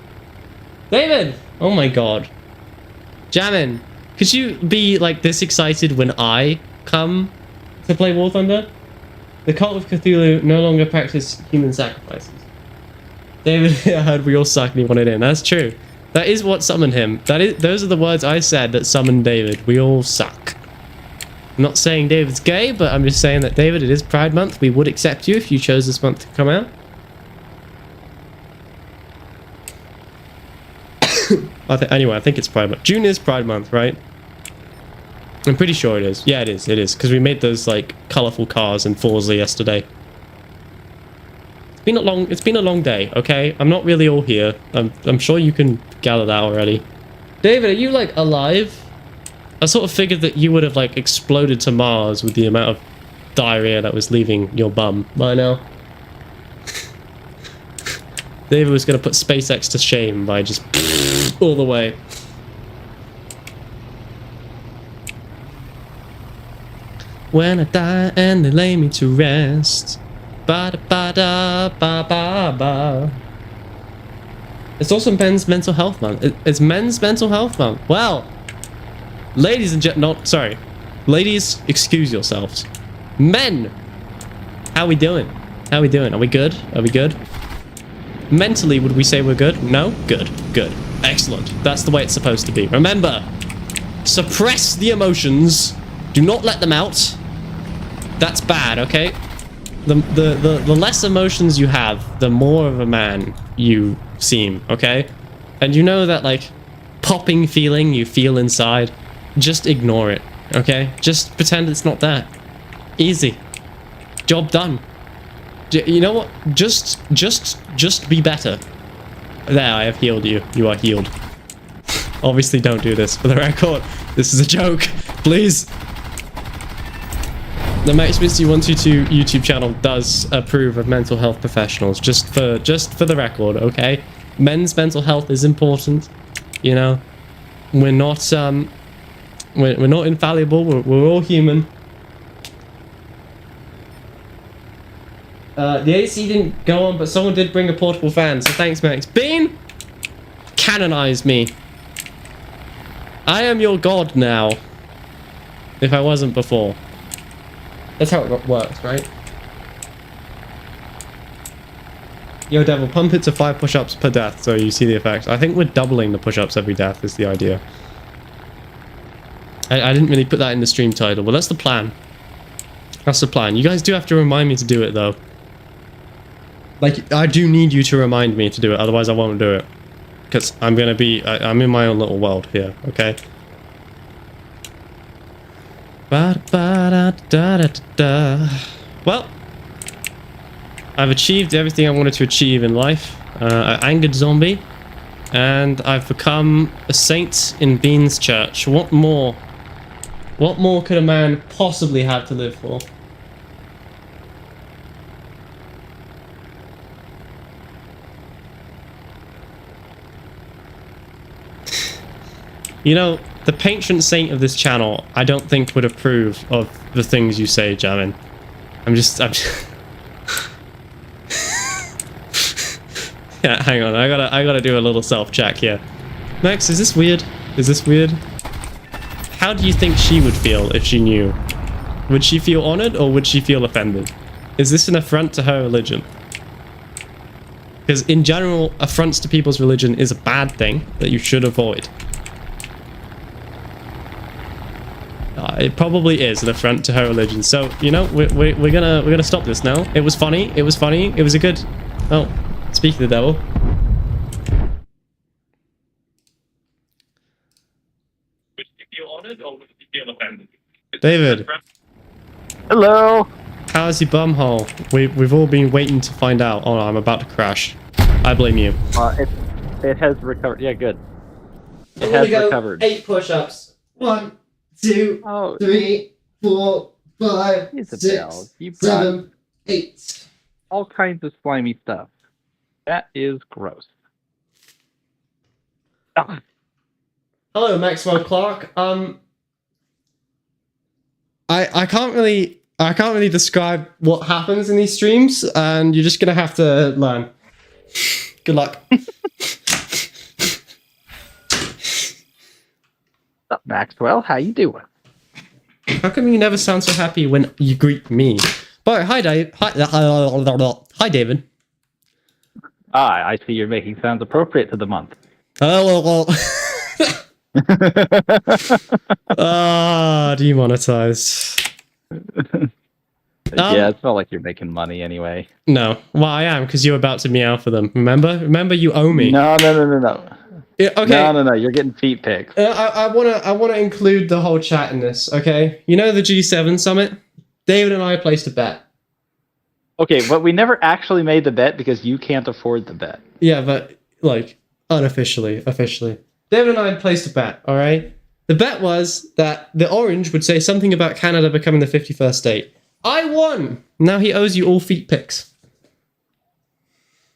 David! Oh my god. Jamin, could you be like this excited when I come to play War Thunder? The cult of Cthulhu no longer practice human sacrifices. David, I heard we all suck and he wanted in. That's true. That is what summoned him. Those are the words I said that summoned David. We all suck. I'm not saying David's gay, but I'm just saying that, David, it is Pride Month. We would accept you if you chose this month to come out. Anyway, I think it's Pride Month. June is Pride Month, right? I'm pretty sure it is. Yeah, it is. It is. Because we made those, like, colourful cars in Forza yesterday. It's been a long day, okay? I'm not really all here. I'm sure you can gather that already. David, are you, like, alive? I sort of figured that you would have, like, exploded to Mars with the amount of diarrhea that was leaving your bum by now. David was going to put SpaceX to shame by just all the way. When I die and they lay me to rest. Ba-da-ba-da-ba-ba-ba. It's also Men's Mental Health Month. It's Men's Mental Health Month. Well, ladies and sorry. Ladies, excuse yourselves. Men! How we doing? How we doing? Are we good? Are we good? Mentally, would we say we're good? No? Good. Good. Excellent. That's the way it's supposed to be. Remember, suppress the emotions. Do not let them out. That's bad, okay? The less emotions you have, the more of a man you seem, okay? And you know that, like, popping feeling you feel inside? Just ignore it, okay? Just pretend it's not there. Easy. Job done. You know what? Just be better. There, I have healed you. You are healed. Obviously, don't do this for the record. This is a joke. Please. The Max Misty 122 YouTube channel does approve of mental health professionals. Just for the record, okay? Men's mental health is important. You know, we're not we're not infallible. We're all human. The AC didn't go on, but someone did bring a portable fan, so thanks, Max. Bean! Canonize me. I am your god now. If I wasn't before. That's how it works, right? Yo, Devil, pump it to 5 push-ups per death so you see the effects. I think we're doubling the push-ups every death is the idea. I didn't really put that in the stream title, but that's the plan. That's the plan. You guys do have to remind me to do it, though. Like, I do need you to remind me to do it, otherwise I won't do it. Because I'm gonna be... I'm in my own little world here, okay? Well, I've achieved everything I wanted to achieve in life. I angered Zombie, and I've become a saint in Bean's church. What more? What more could a man possibly have to live for? You know, the patron saint of this channel, I don't think would approve of the things you say, Jamin. I'm just... Yeah, hang on, I gotta do a little self-check here. Max, is this weird? Is this weird? How do you think she would feel if she knew? Would she feel honored or would she feel offended? Is this an affront to her religion? Because in general, affronts to people's religion is a bad thing that you should avoid. It probably is an affront to her religion. So, you know, we're gonna stop this now. It was funny. It was funny. It was a good... Oh, speak of the devil. Would you feel honored or would you feel offended? David. Hello. How's your bumhole? We've all been waiting to find out. Oh, no, I'm about to crash. I blame you. It has recovered. Yeah, good. It has recovered. 8 push-ups. 1, 2, 3, 4, 5, 6, 7, 8. All kinds of slimy stuff. That is gross. Ah. Hello, Maxwell Clark. I can't really describe what happens in these streams, and you're just gonna have to learn. Good luck. What's up, Maxwell? How you doing? How come you never sound so happy when you greet me? But hi, Dave. Hi, David. Ah, I see you're making sounds appropriate to the month. Demonetized. Yeah, it's not like you're making money anyway. No, well, I am because you're about to meow for them. Remember, you owe me. No. Yeah, okay. No. You're getting feet pics. I wanna include the whole chat in this. Okay, you know the G7 summit. David and I placed a bet. Okay, but we never actually made the bet because you can't afford the bet. Yeah, but like unofficially, officially, David and I placed a bet. All right. The bet was that the orange would say something about Canada becoming the 51st state. I won! Now he owes you all feet pics.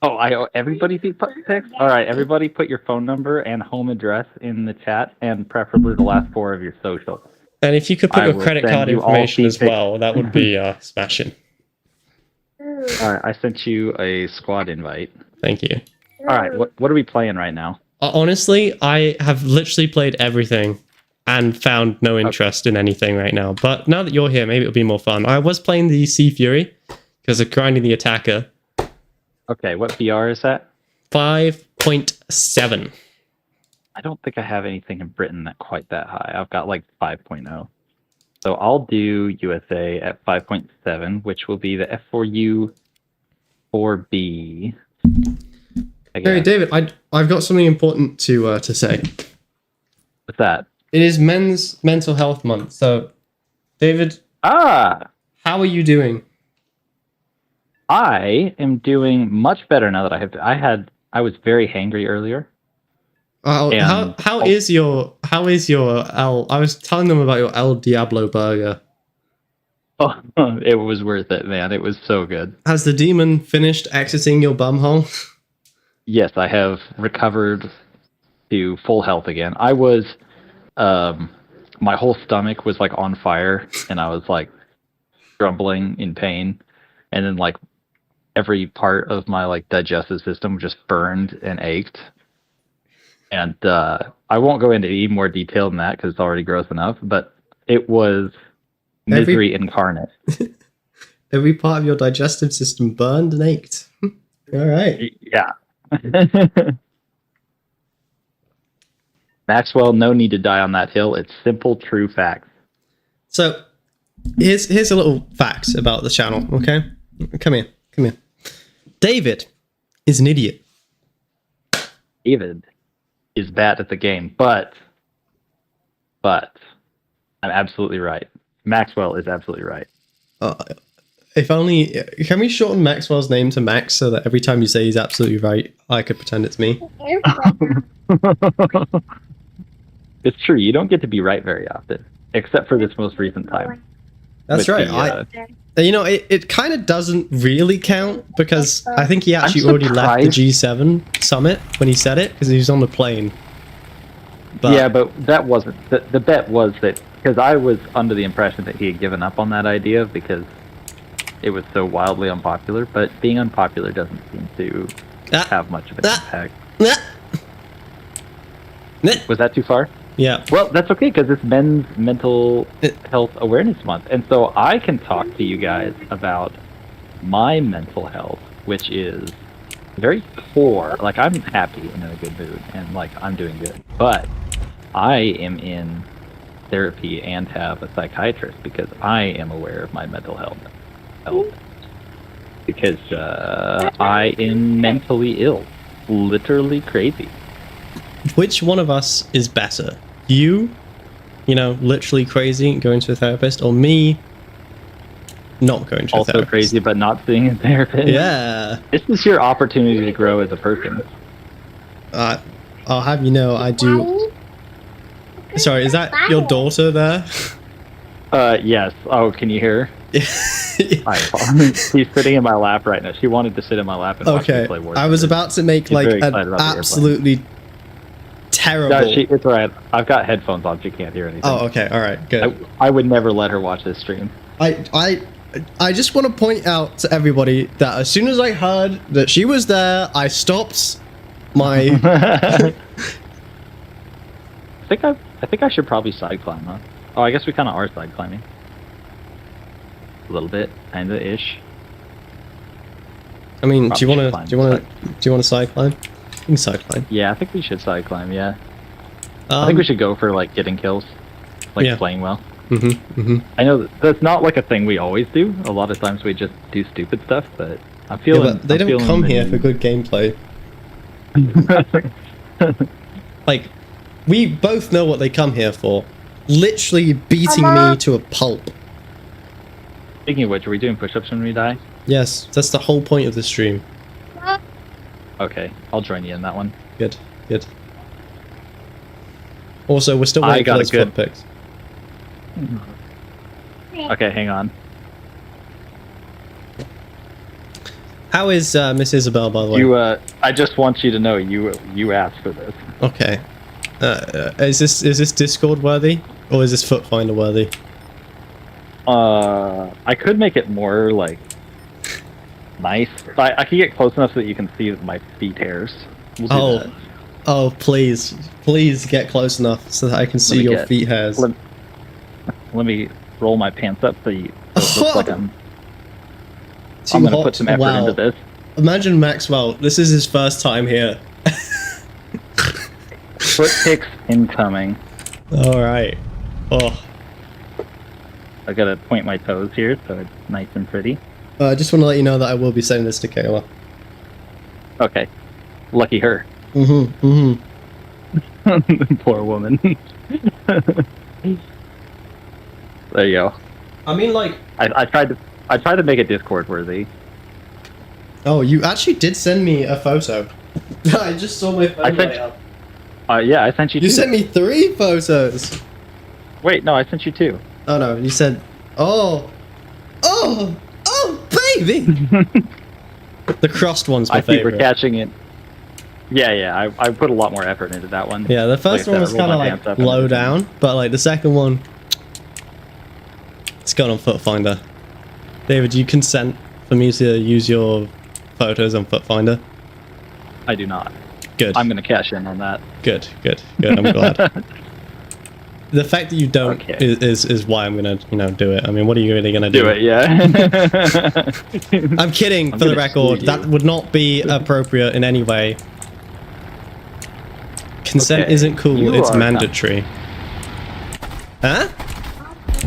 Oh, I owe everybody feet pics? Alright, everybody put your phone number and home address in the chat, and preferably the last 4 of your social. And if you could put I your will credit send card you all information feet as pics. well, that would be smashing. Alright, I sent you a squad invite. Thank you. Alright, what are we playing right now? Honestly, I have literally played everything and found no interest in anything right now. But now that you're here, maybe it'll be more fun. I was playing the Sea Fury because of grinding the attacker. Okay, what BR is that? 5.7. I don't think I have anything in Britain that quite that high. I've got like 5.0. So I'll do USA at 5.7, which will be the F4U 4B. Hey, David, I've got something important to say. What's that? It is Men's Mental Health Month. So, David, how are you doing? I am doing much better now that I was very hangry earlier. How is your El? I was telling them about your El Diablo burger. Oh, it was worth it, man. It was so good. Has the demon finished exiting your bumhole? Yes, I have recovered to full health again. I was, my whole stomach was like on fire, and I was like grumbling in pain, and then like every part of my like digestive system just burned and ached. And I won't go into any more detail than that because it's already gross enough, but it was misery incarnate. Every part of your digestive system burned and ached. All right. Yeah. Maxwell, no need to die on that hill. It's simple, true facts. So, here's a little fact about the channel, okay? Come here. David is an idiot. David is bad at the game, but I'm absolutely right. Maxwell is absolutely right. If only, can we shorten Maxwell's name to Max so that every time you say he's absolutely right, I could pretend it's me? It's true. You don't get to be right very often, except for this most recent time. That's right. It kind of doesn't really count because I think he actually already left the G7 summit when he said it because he was on the plane. But, yeah, but that wasn't the bet was that because I was under the impression that he had given up on that idea because it was so wildly unpopular. But being unpopular doesn't seem to have much of an impact. Was that too far? Yeah. Well, that's okay because it's Men's Mental Health Awareness Month, and so I can talk to you guys about my mental health, which is very poor. Like I'm happy and in a good mood, and like I'm doing good, but I am in therapy and have a psychiatrist because I am aware of my mental health because I am mentally ill, literally crazy. Which one of us is better? You know, literally crazy and going to a therapist, or me not going to a therapist? Also crazy, but not seeing a therapist. Yeah. This is your opportunity to grow as a person. I'll have you know, I do. Sorry, is that your daughter there? Yes. Oh, can you hear her? She's sitting in my lap right now. She wanted to sit in my lap and watch me play Warzone. I was about to make like an absolutely terrible. No, it's alright. I've got headphones on. She can't hear anything. Oh, okay. All right. Good. I would never let her watch this stream. I just want to point out to everybody that as soon as I heard that she was there, I stopped my. I think I should probably side climb, huh? Oh, I guess we kind of are side climbing. A little bit, kinda ish. I mean, do you want Probably to side climb? You can side climb. Yeah, I think we should side climb. Yeah, I think we should go for like getting kills, like yeah. playing well. Mm-hmm. I know that's not like a thing we always do. A lot of times we just do stupid stuff, but I'm feeling. Yeah, but they don't come here for good gameplay. Like, we both know what they come here for. Literally beating me to a pulp. Speaking of which, are we doing push-ups when we die? Yes, that's the whole point of the stream. Okay, I'll join you in that one. Good, good. Also, we're still waiting for those foot picks. Okay, hang on. How is Miss Isabel, by the way? You, I just want you to know you asked for this. Okay. Is this Discord worthy, or is this Foot Finder worthy? I could make it more like nice. I can get close enough so that you can see my feet hairs. We'll do that. Oh, please get close enough so that I can see your feet hairs. Let me roll my pants up so it looks like I'm gonna put some effort into this. Imagine Maxwell. This is his first time here. Foot picks incoming. All right. Oh. I gotta point my toes here so it's nice and pretty. I just want to let you know that I will be sending this to Kayla. Okay. Lucky her. Mm-hmm. Poor woman. There you go. I mean, like, I tried to make it Discord worthy. Oh, you actually did send me a photo. I just saw my phone light up. Yeah, I sent you 2. You sent me 3 photos. Wait, no, I sent you 2. Oh no, you said, oh, baby. The crossed one's my favorite. I think we're catching it. Yeah, I put a lot more effort into that one. Yeah, the first one was kind of like low down, but like the second one, it's gone on Foot Finder. David, do you consent for me to use your photos on Foot Finder? I do not. Good. I'm gonna cash in on that. Good. I'm glad. The fact that you don't is why I'm gonna, do it. I mean, what are you really gonna do? Do it, yeah. I'm kidding, for the record. That would not be appropriate in any way. Consent isn't cool, it's mandatory. Huh?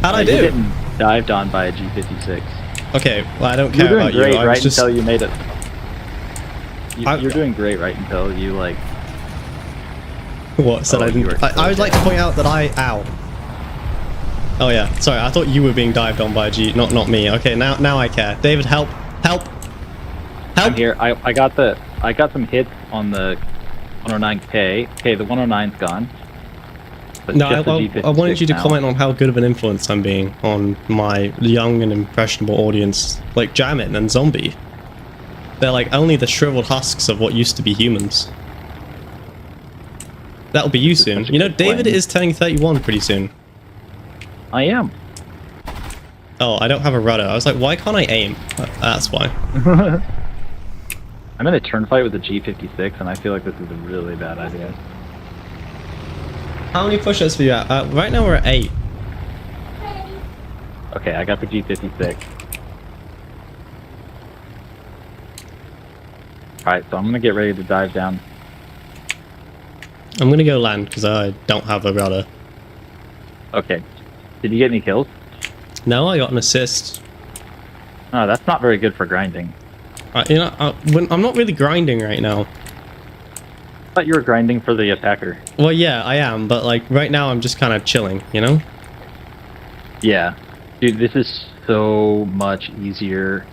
How'd I do? You're getting dived on by a G56. Okay, well, I don't care about you. You're doing great right just... until you made it. You're doing great right until you, like... What? Said I didn't... I would like to point out that Ow. Oh yeah, sorry, I thought you were being dived on by a G, not me. Okay, now I care. David, help! I'm here. I got some hits on the 109K. Okay, the 109's gone. No, I wanted you to comment on how good of an influence I'm being on my young and impressionable audience, like Jamin and Zombie. They're like only the shriveled husks of what used to be humans. That'll be you soon. You know, David is turning 31 pretty soon. I am. Oh, I don't have a rudder. I was like, why can't I aim? That's why. I'm in a turn fight with a G56, and I feel like this is a really bad idea. How many push-ups are you at? Right now we're at 8. Okay, I got the G56. Alright, so I'm gonna get ready to dive down. I'm gonna go land, because I don't have a rudder. Okay. Did you get any kills? No, I got an assist. Oh, that's not very good for grinding. I'm not really grinding right now. I thought you were grinding for the attacker. Well, yeah, I am, but like right now I'm just kind of chilling, you know? Yeah. Dude, this is so much easier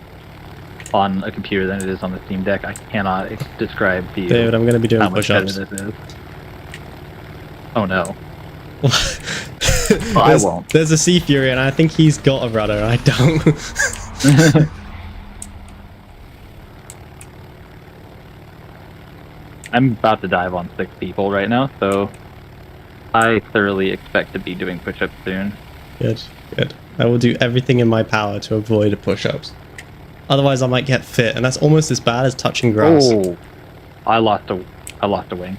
on a computer than it is on the Steam Deck. I cannot describe to you. David, I'm going to be doing push-ups. This is. Oh no. I won't. There's a Sea Fury and I think he's got a rudder. I don't. I'm about to dive on 6 people right now, so I thoroughly expect to be doing push-ups soon. Good, good. I will do everything in my power to avoid push-ups. Otherwise, I might get fit, and that's almost as bad as touching grass. Oh, I lost a wing.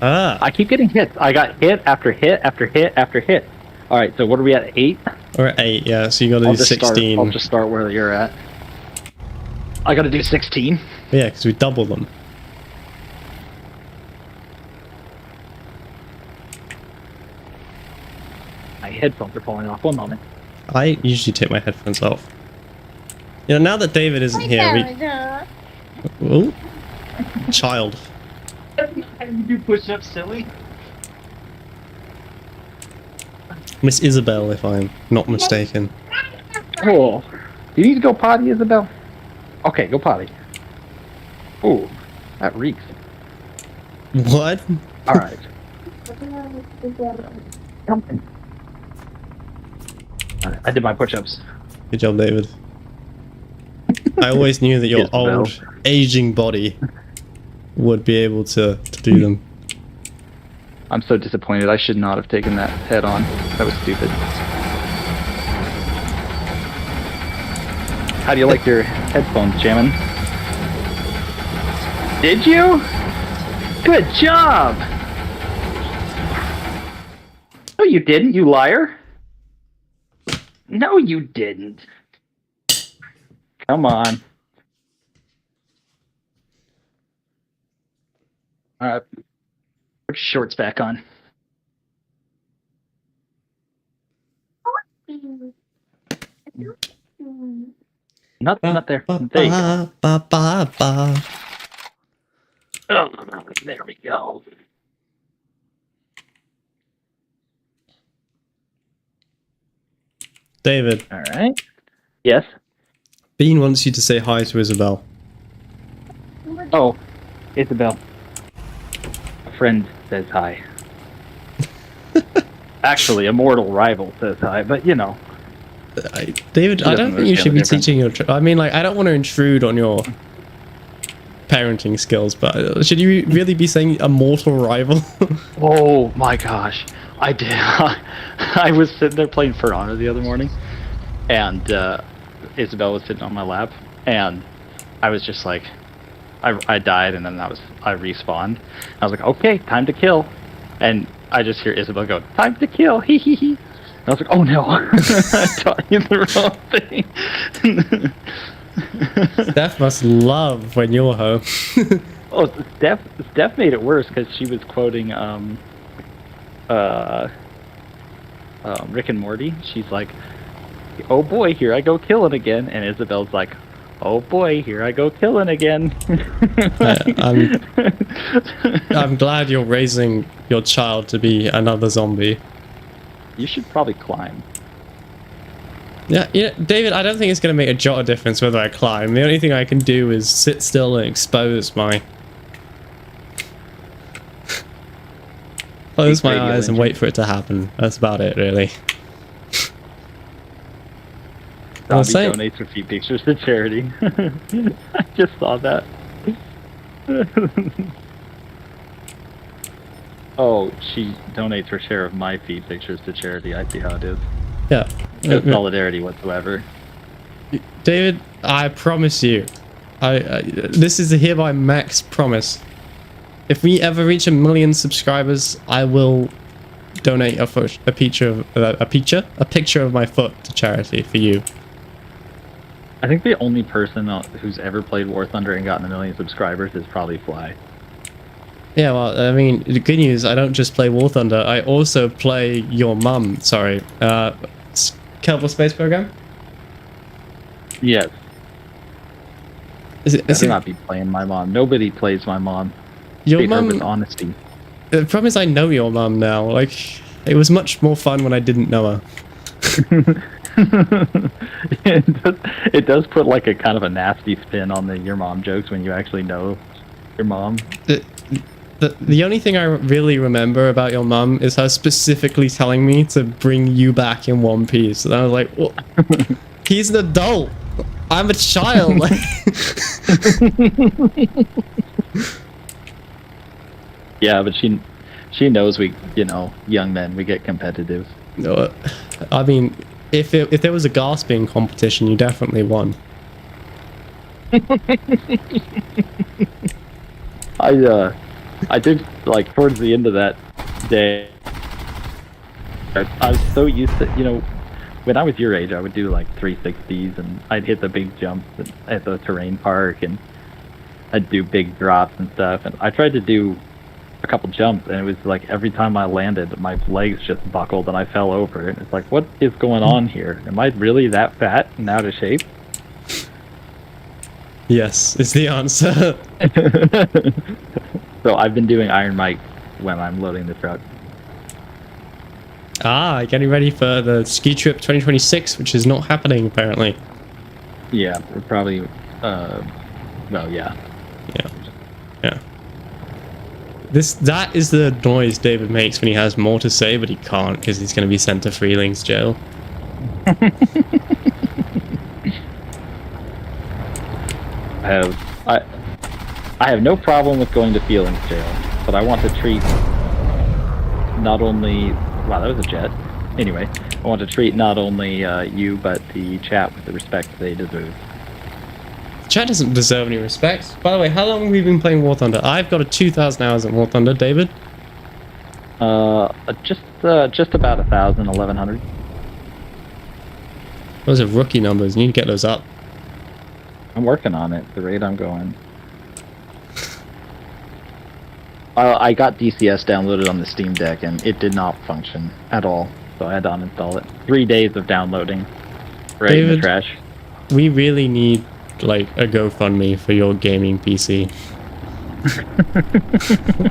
Ah, I keep getting hits. I got hit after hit after hit after hit. All right, so what are we at? 8? we're at 8, yeah. So you got to do 16. I'll just start where you're at. I got to do 16. Yeah, because we double them. My headphones are falling off. One moment. I usually take my headphones off. You know, now that David isn't here, we... Oh, child. How do you do push-ups, silly? Miss Isabel, if I'm not mistaken. Oh, you need to go potty, Isabel? Okay, go potty. Ooh, that reeks. What? All right. I did my push-ups. Good job, David. I always knew that your Isabel. old, aging body would be able to do them. I'm so disappointed. I should not have taken that head on. That was stupid. How do you like your headphones, jamming? Did you? Good job! No, you didn't, you liar. No, you didn't. Come on. Alright. Put your shorts back on. Not there. There you go. Oh, there we go. David, Alright. Yes? Bean wants you to say hi to Isabel. Oh, Isabel. A friend says hi. Actually, a mortal rival says hi, but you know. David, I don't think you should be understand the teaching your... I mean, like, I don't want to intrude on your parenting skills, but should you really be saying a mortal rival? Oh my gosh. I did. I was sitting there playing For Honor the other morning, and Isabel was sitting on my lap, and I was just like, I died, and then I respawned. I was like, okay, time to kill. And I just hear Isabel go, time to kill, hee hee hee. And I was like, oh no, I taught you the wrong thing. Steph must love when you're home. Oh, Steph made it worse because she was quoting Rick and Morty. She's like, oh boy, here I go killing again. And Isabel's like, oh boy, here I go killing again. I'm glad you're raising your child to be another zombie. You should probably climb. Yeah, David, I don't think it's going to make a jot of difference whether I climb. The only thing I can do is sit still and expose my... Close my eyes and wait for it to happen. That's about it, really. Zombie donates a few pictures to charity. I just saw that. Oh, she donates her share of my feed pictures to charity. I see how it is. Yeah. No solidarity whatsoever. David, I promise you, this is a hereby max promise. If we ever reach 1 million subscribers, I will donate a picture of my foot to charity for you. I think the only person who's ever played War Thunder and gotten 1 million subscribers is probably Fly. Yeah, well, I mean, the good news, I don't just play War Thunder, I also play your mum, sorry, Kerbal Space Program? Yes. Is it not be playing my mom. Nobody plays my mom. Your Treat her mum... with honesty. The problem is I know your mum now, like, it was much more fun when I didn't know her. It does put like a kind of a nasty spin on your mom jokes when you actually know your mom. The only thing I really remember about your mum is her specifically telling me to bring you back in one piece. And I was like, well, he's an adult. I'm a child. Yeah, but she knows we, young men, we get competitive. No, I mean, if there was a gasping competition, you definitely won. I did, like, towards the end of that day, I was so used to, when I was your age, I would do like 360s, and I'd hit the big jumps at the terrain park, and I'd do big drops and stuff. And I tried to do a couple jumps, and it was like every time I landed, my legs just buckled and I fell over. And it's like, what is going on here? Am I really that fat and out of shape? Yes, is the answer. So I've been doing Iron Mike when I'm loading the truck. Ah, getting ready for the ski trip 2026, which is not happening apparently. Yeah, we're probably, well, yeah. Yeah. That is the noise David makes when he has more to say, but he can't because he's going to be sent to Freelings jail. I have no problem with going to Feelings jail, but I want to treat not only... Wow, that was a jet. Anyway, I want to treat not only you, but the chat with the respect they deserve. Chat doesn't deserve any respect. By the way, how long have we been playing War Thunder? I've got a 2,000 hours in War Thunder, David. Just about 1,000, 1,100. Those are rookie numbers. You need to get those up. I'm working on it, the rate I'm going. I got DCS downloaded on the Steam Deck, and it did not function at all, so I had to uninstall it. 3 days of downloading. Right in the trash. We really need, like, a GoFundMe for your gaming PC.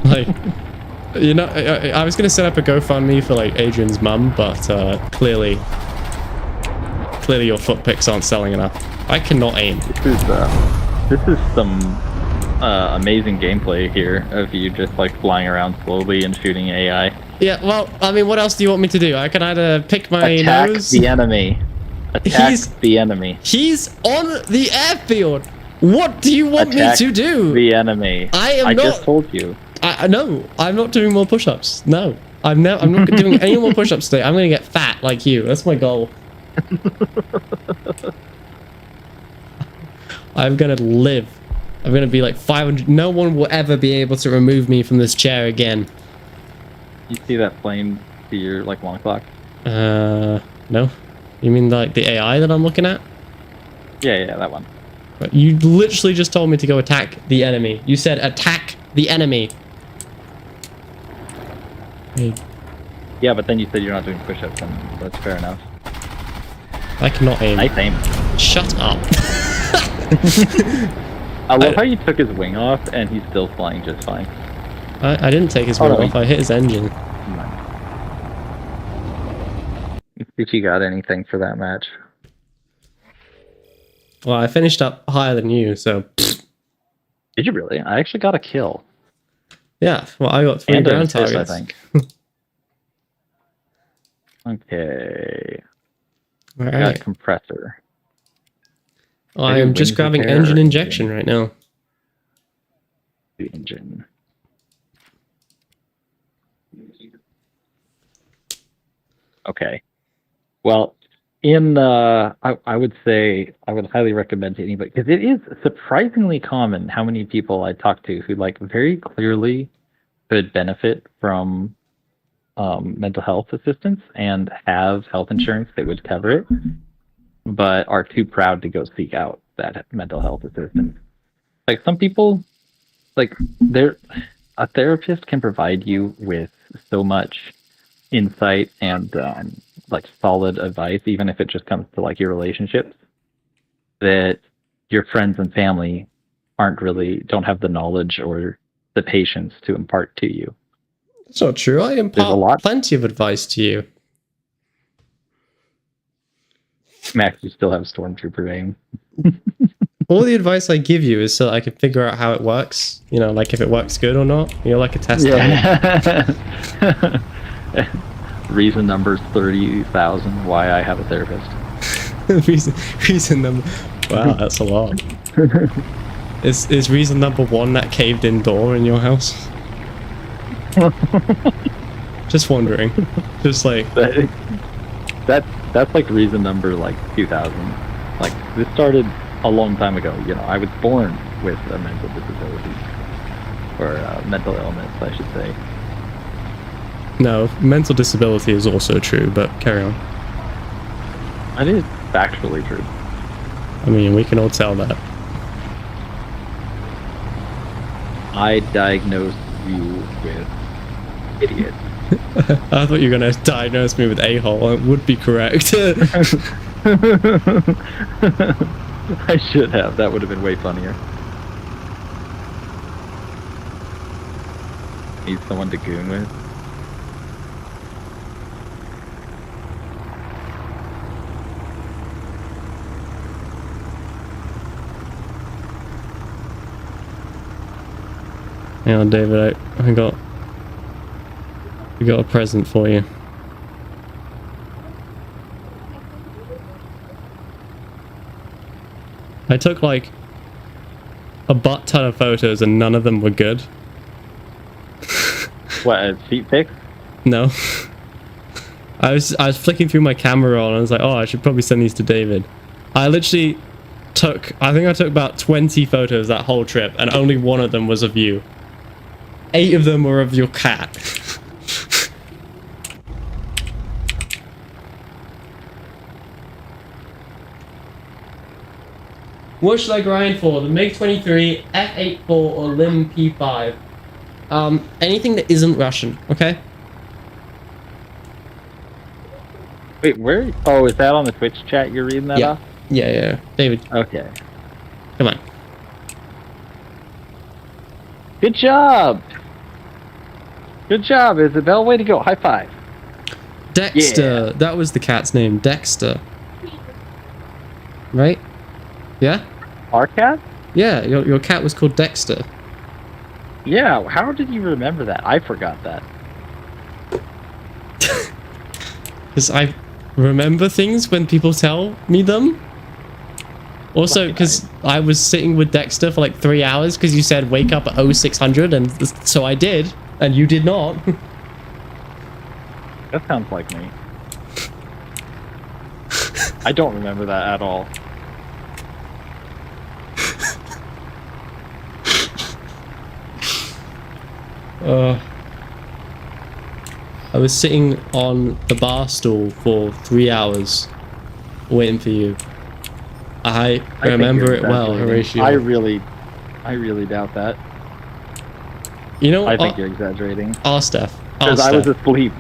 Like, I was going to set up a GoFundMe for, like, Adrian's mum, but clearly your foot picks aren't selling enough. I cannot aim. This is some amazing gameplay here of you just like flying around slowly and shooting AI. Yeah, well, I mean, what else do you want me to do? I can either pick my nose... the enemy. Attack the enemy. He's on the airfield. What do you want me to do? The enemy. I just told you. No, I'm not doing more push-ups. No, I'm not doing any more push-ups today. I'm gonna get fat like you. That's my goal. I'm gonna live. I'm gonna be like 500. No one will ever be able to remove me from this chair again. You see that flame to your like 1 o'clock? No. You mean like the AI that I'm looking at? Yeah, that one. But you literally just told me to go attack the enemy. You said attack the enemy. Hey. Yeah, but then you said you're not doing push-ups, and that's fair enough. I cannot aim. Nice aim. Shut up. I love how you took his wing off and he's still flying just fine. I didn't take his wing off, I hit his engine. If you got anything for that match. Well, I finished up higher than you, so... Did you really? I actually got a kill. Yeah, well, I got 3 ground targets. I think. Okay. All I right. got compressor. I am just grabbing engine injection right now. The engine. Okay. Well, I would say I would highly recommend to anybody, because it is surprisingly common how many people I talk to who like very clearly could benefit from mental health assistance and have health insurance that would cover it, but are too proud to go seek out that mental health assistance. Like some people, like a therapist can provide you with so much insight and like solid advice, even if it just comes to like your relationships, that your friends and family don't have the knowledge or the patience to impart to you. That's not true. I impart plenty of advice to you. Max, you still have Stormtrooper aim. All the advice I give you is so that I can figure out how it works. You know, like if it works good or not. You're like a test dummy. Reason number 30,000 why I have a therapist. reason number... Wow, that's a lot. Is reason number 1 that caved-in door in your house? Just wondering. Just like... That's like reason number like 2000. Like this started a long time ago. You know, I was born with a mental disability or mental illness, I should say. No, mental disability is also true, but carry on. It is factually true. I mean, we can all tell that. I diagnosed you with idiot. I thought you were going to diagnose me with a-hole. It would be correct. I should have. That would have been way funnier. Need someone to goon with. Hang on, David. I got a present for you. I took like a butt ton of photos and none of them were good. What, a feet pic? No. I was flicking through my camera roll and I was like, oh, I should probably send these to David. I literally I think I took about 20 photos that whole trip and only one of them was of you. 8 of them were of your cat. What should I grind for? The MiG-23, F-84, or Lim P5? Anything that isn't Russian, okay? Wait, where? Oh, is that on the Twitch chat you're reading that off? Yeah. David, Okay. come on. Good job! Good job, Isabel. Way to go. High five. Dexter. Yeah. That was the cat's name. Dexter. Right? Yeah? Our cat? Yeah, your cat was called Dexter. Yeah, how did you remember that? I forgot that. Because I remember things when people tell me them. Also, because I was sitting with Dexter for like 3 hours because you said wake up at 0600 and so I did, and you did not. That sounds like me. I don't remember that at all. I was sitting on the bar stool for 3 hours waiting for you. I remember it well, Horatio. I really doubt that. You know, I think you're exaggerating. Steph. Because I was asleep.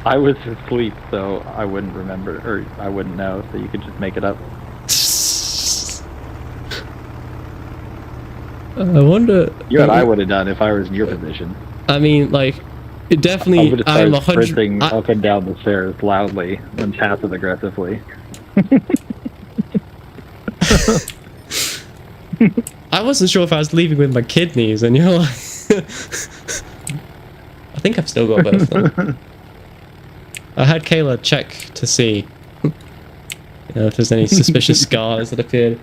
I was asleep, so I wouldn't remember, or I wouldn't know, so you could just make it up. I wonder... You know what I would have done if I was in your position. I mean, like, it definitely... I would have started sprinting up and down the stairs loudly and passive aggressively. I wasn't sure if I was leaving with my kidneys, and you're like... I think I've still got both of them. I had Kayla check to see if there's any suspicious scars that appeared.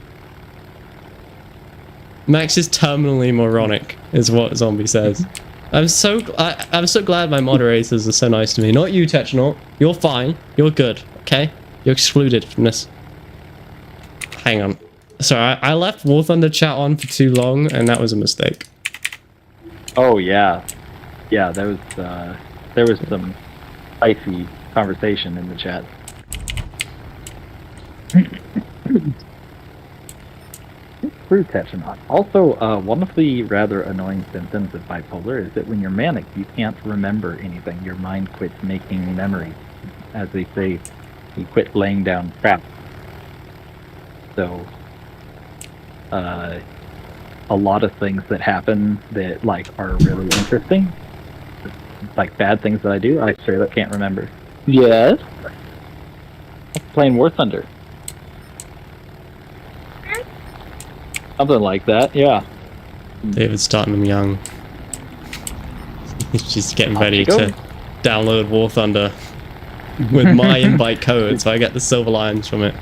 Max is terminally moronic, is what Zombie says. I'm so glad my moderators are so nice to me. Not you, Technaut. You're fine. You're good. Okay? You're excluded from this. Hang on. Sorry, I left War Thunder chat on for too long, and that was a mistake. Oh yeah, yeah. There was some spicy conversation in the chat. True, Technaut. Also, one of the rather annoying symptoms of bipolar is that when you're manic, you can't remember anything. Your mind quits making memories. As they say, you quit laying down crap. So, a lot of things that happen that, like, are really interesting, like bad things that I do, I straight up can't remember. Yes? Playing War Thunder. Something like that, yeah. David's starting him young. He's just getting ready to download War Thunder with my invite code, so I get the silver lions from it.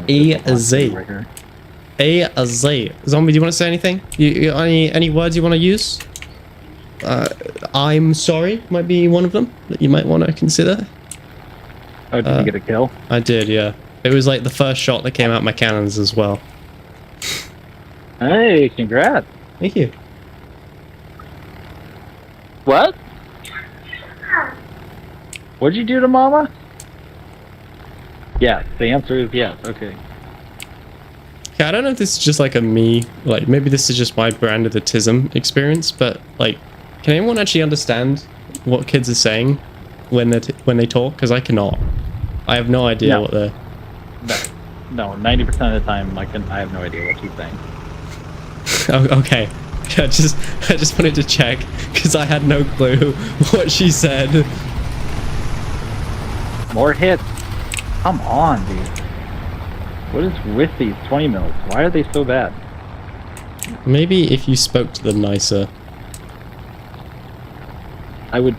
going E to Z. right here. A Z. Zombie, do you want to say anything? You any words you want to use? I'm sorry might be one of them that you might want to consider. Oh, did you get a kill? I did, yeah. It was like the first shot that came out my cannons as well. Hey, congrats. Thank you. What? What'd you do to Mama? Yes, the answer is yes. Okay. Yeah, I don't know if this is just like a me, like maybe this is just my brand of the TISM experience, but like, can anyone actually understand what kids are saying when they talk? Because I cannot. I have no idea what they're. No, 90% of the time I have no idea what she's saying. Oh, okay. Yeah, I just wanted to check because I had no clue what she said. More hits. Come on, dude. What is with these 20 mils? Why are they so bad? Maybe if you spoke to them nicer. I would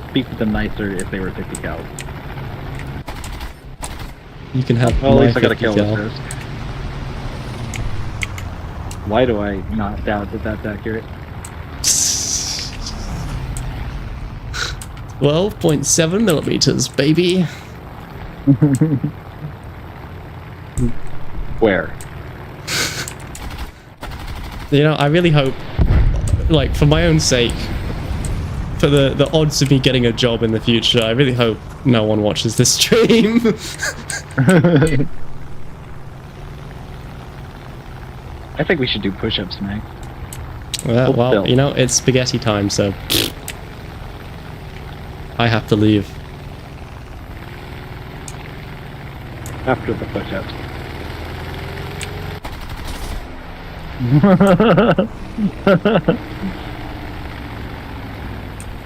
speak with them nicer if they were 50 cals. You can have. Well, at least I got a 50 kill cal. with this. Why do I not doubt that that's accurate? 12.7 millimeters, baby. Where? You know, I really hope, like, for my own sake, for the odds of me getting a job in the future, I really hope no one watches this stream. I think we should do push-ups next. Well, you know, it's spaghetti time, so I have to leave. After the push-ups.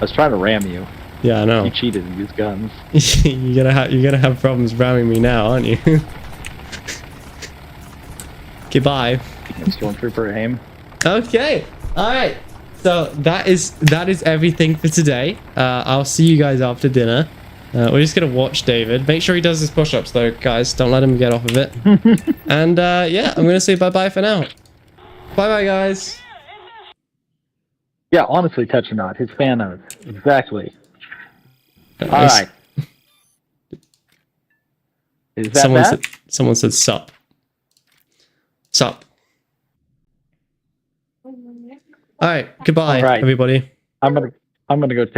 I was trying to ram you. Yeah, I know. You cheated and used guns. you're gonna have problems ramming me now, aren't you? Goodbye. Stormtrooper aim. Okay. All right. So that is everything for today. I'll see you guys after dinner. We're just gonna watch David. Make sure he does his push-ups though, guys. Don't let him get off of it. And yeah, I'm gonna say bye-bye for now. Bye-bye, guys. Yeah, honestly, touch or not. His fan knows. Exactly. Alright. Is that someone said sup. Sup. Alright, goodbye, All right. everybody. I'm gonna go take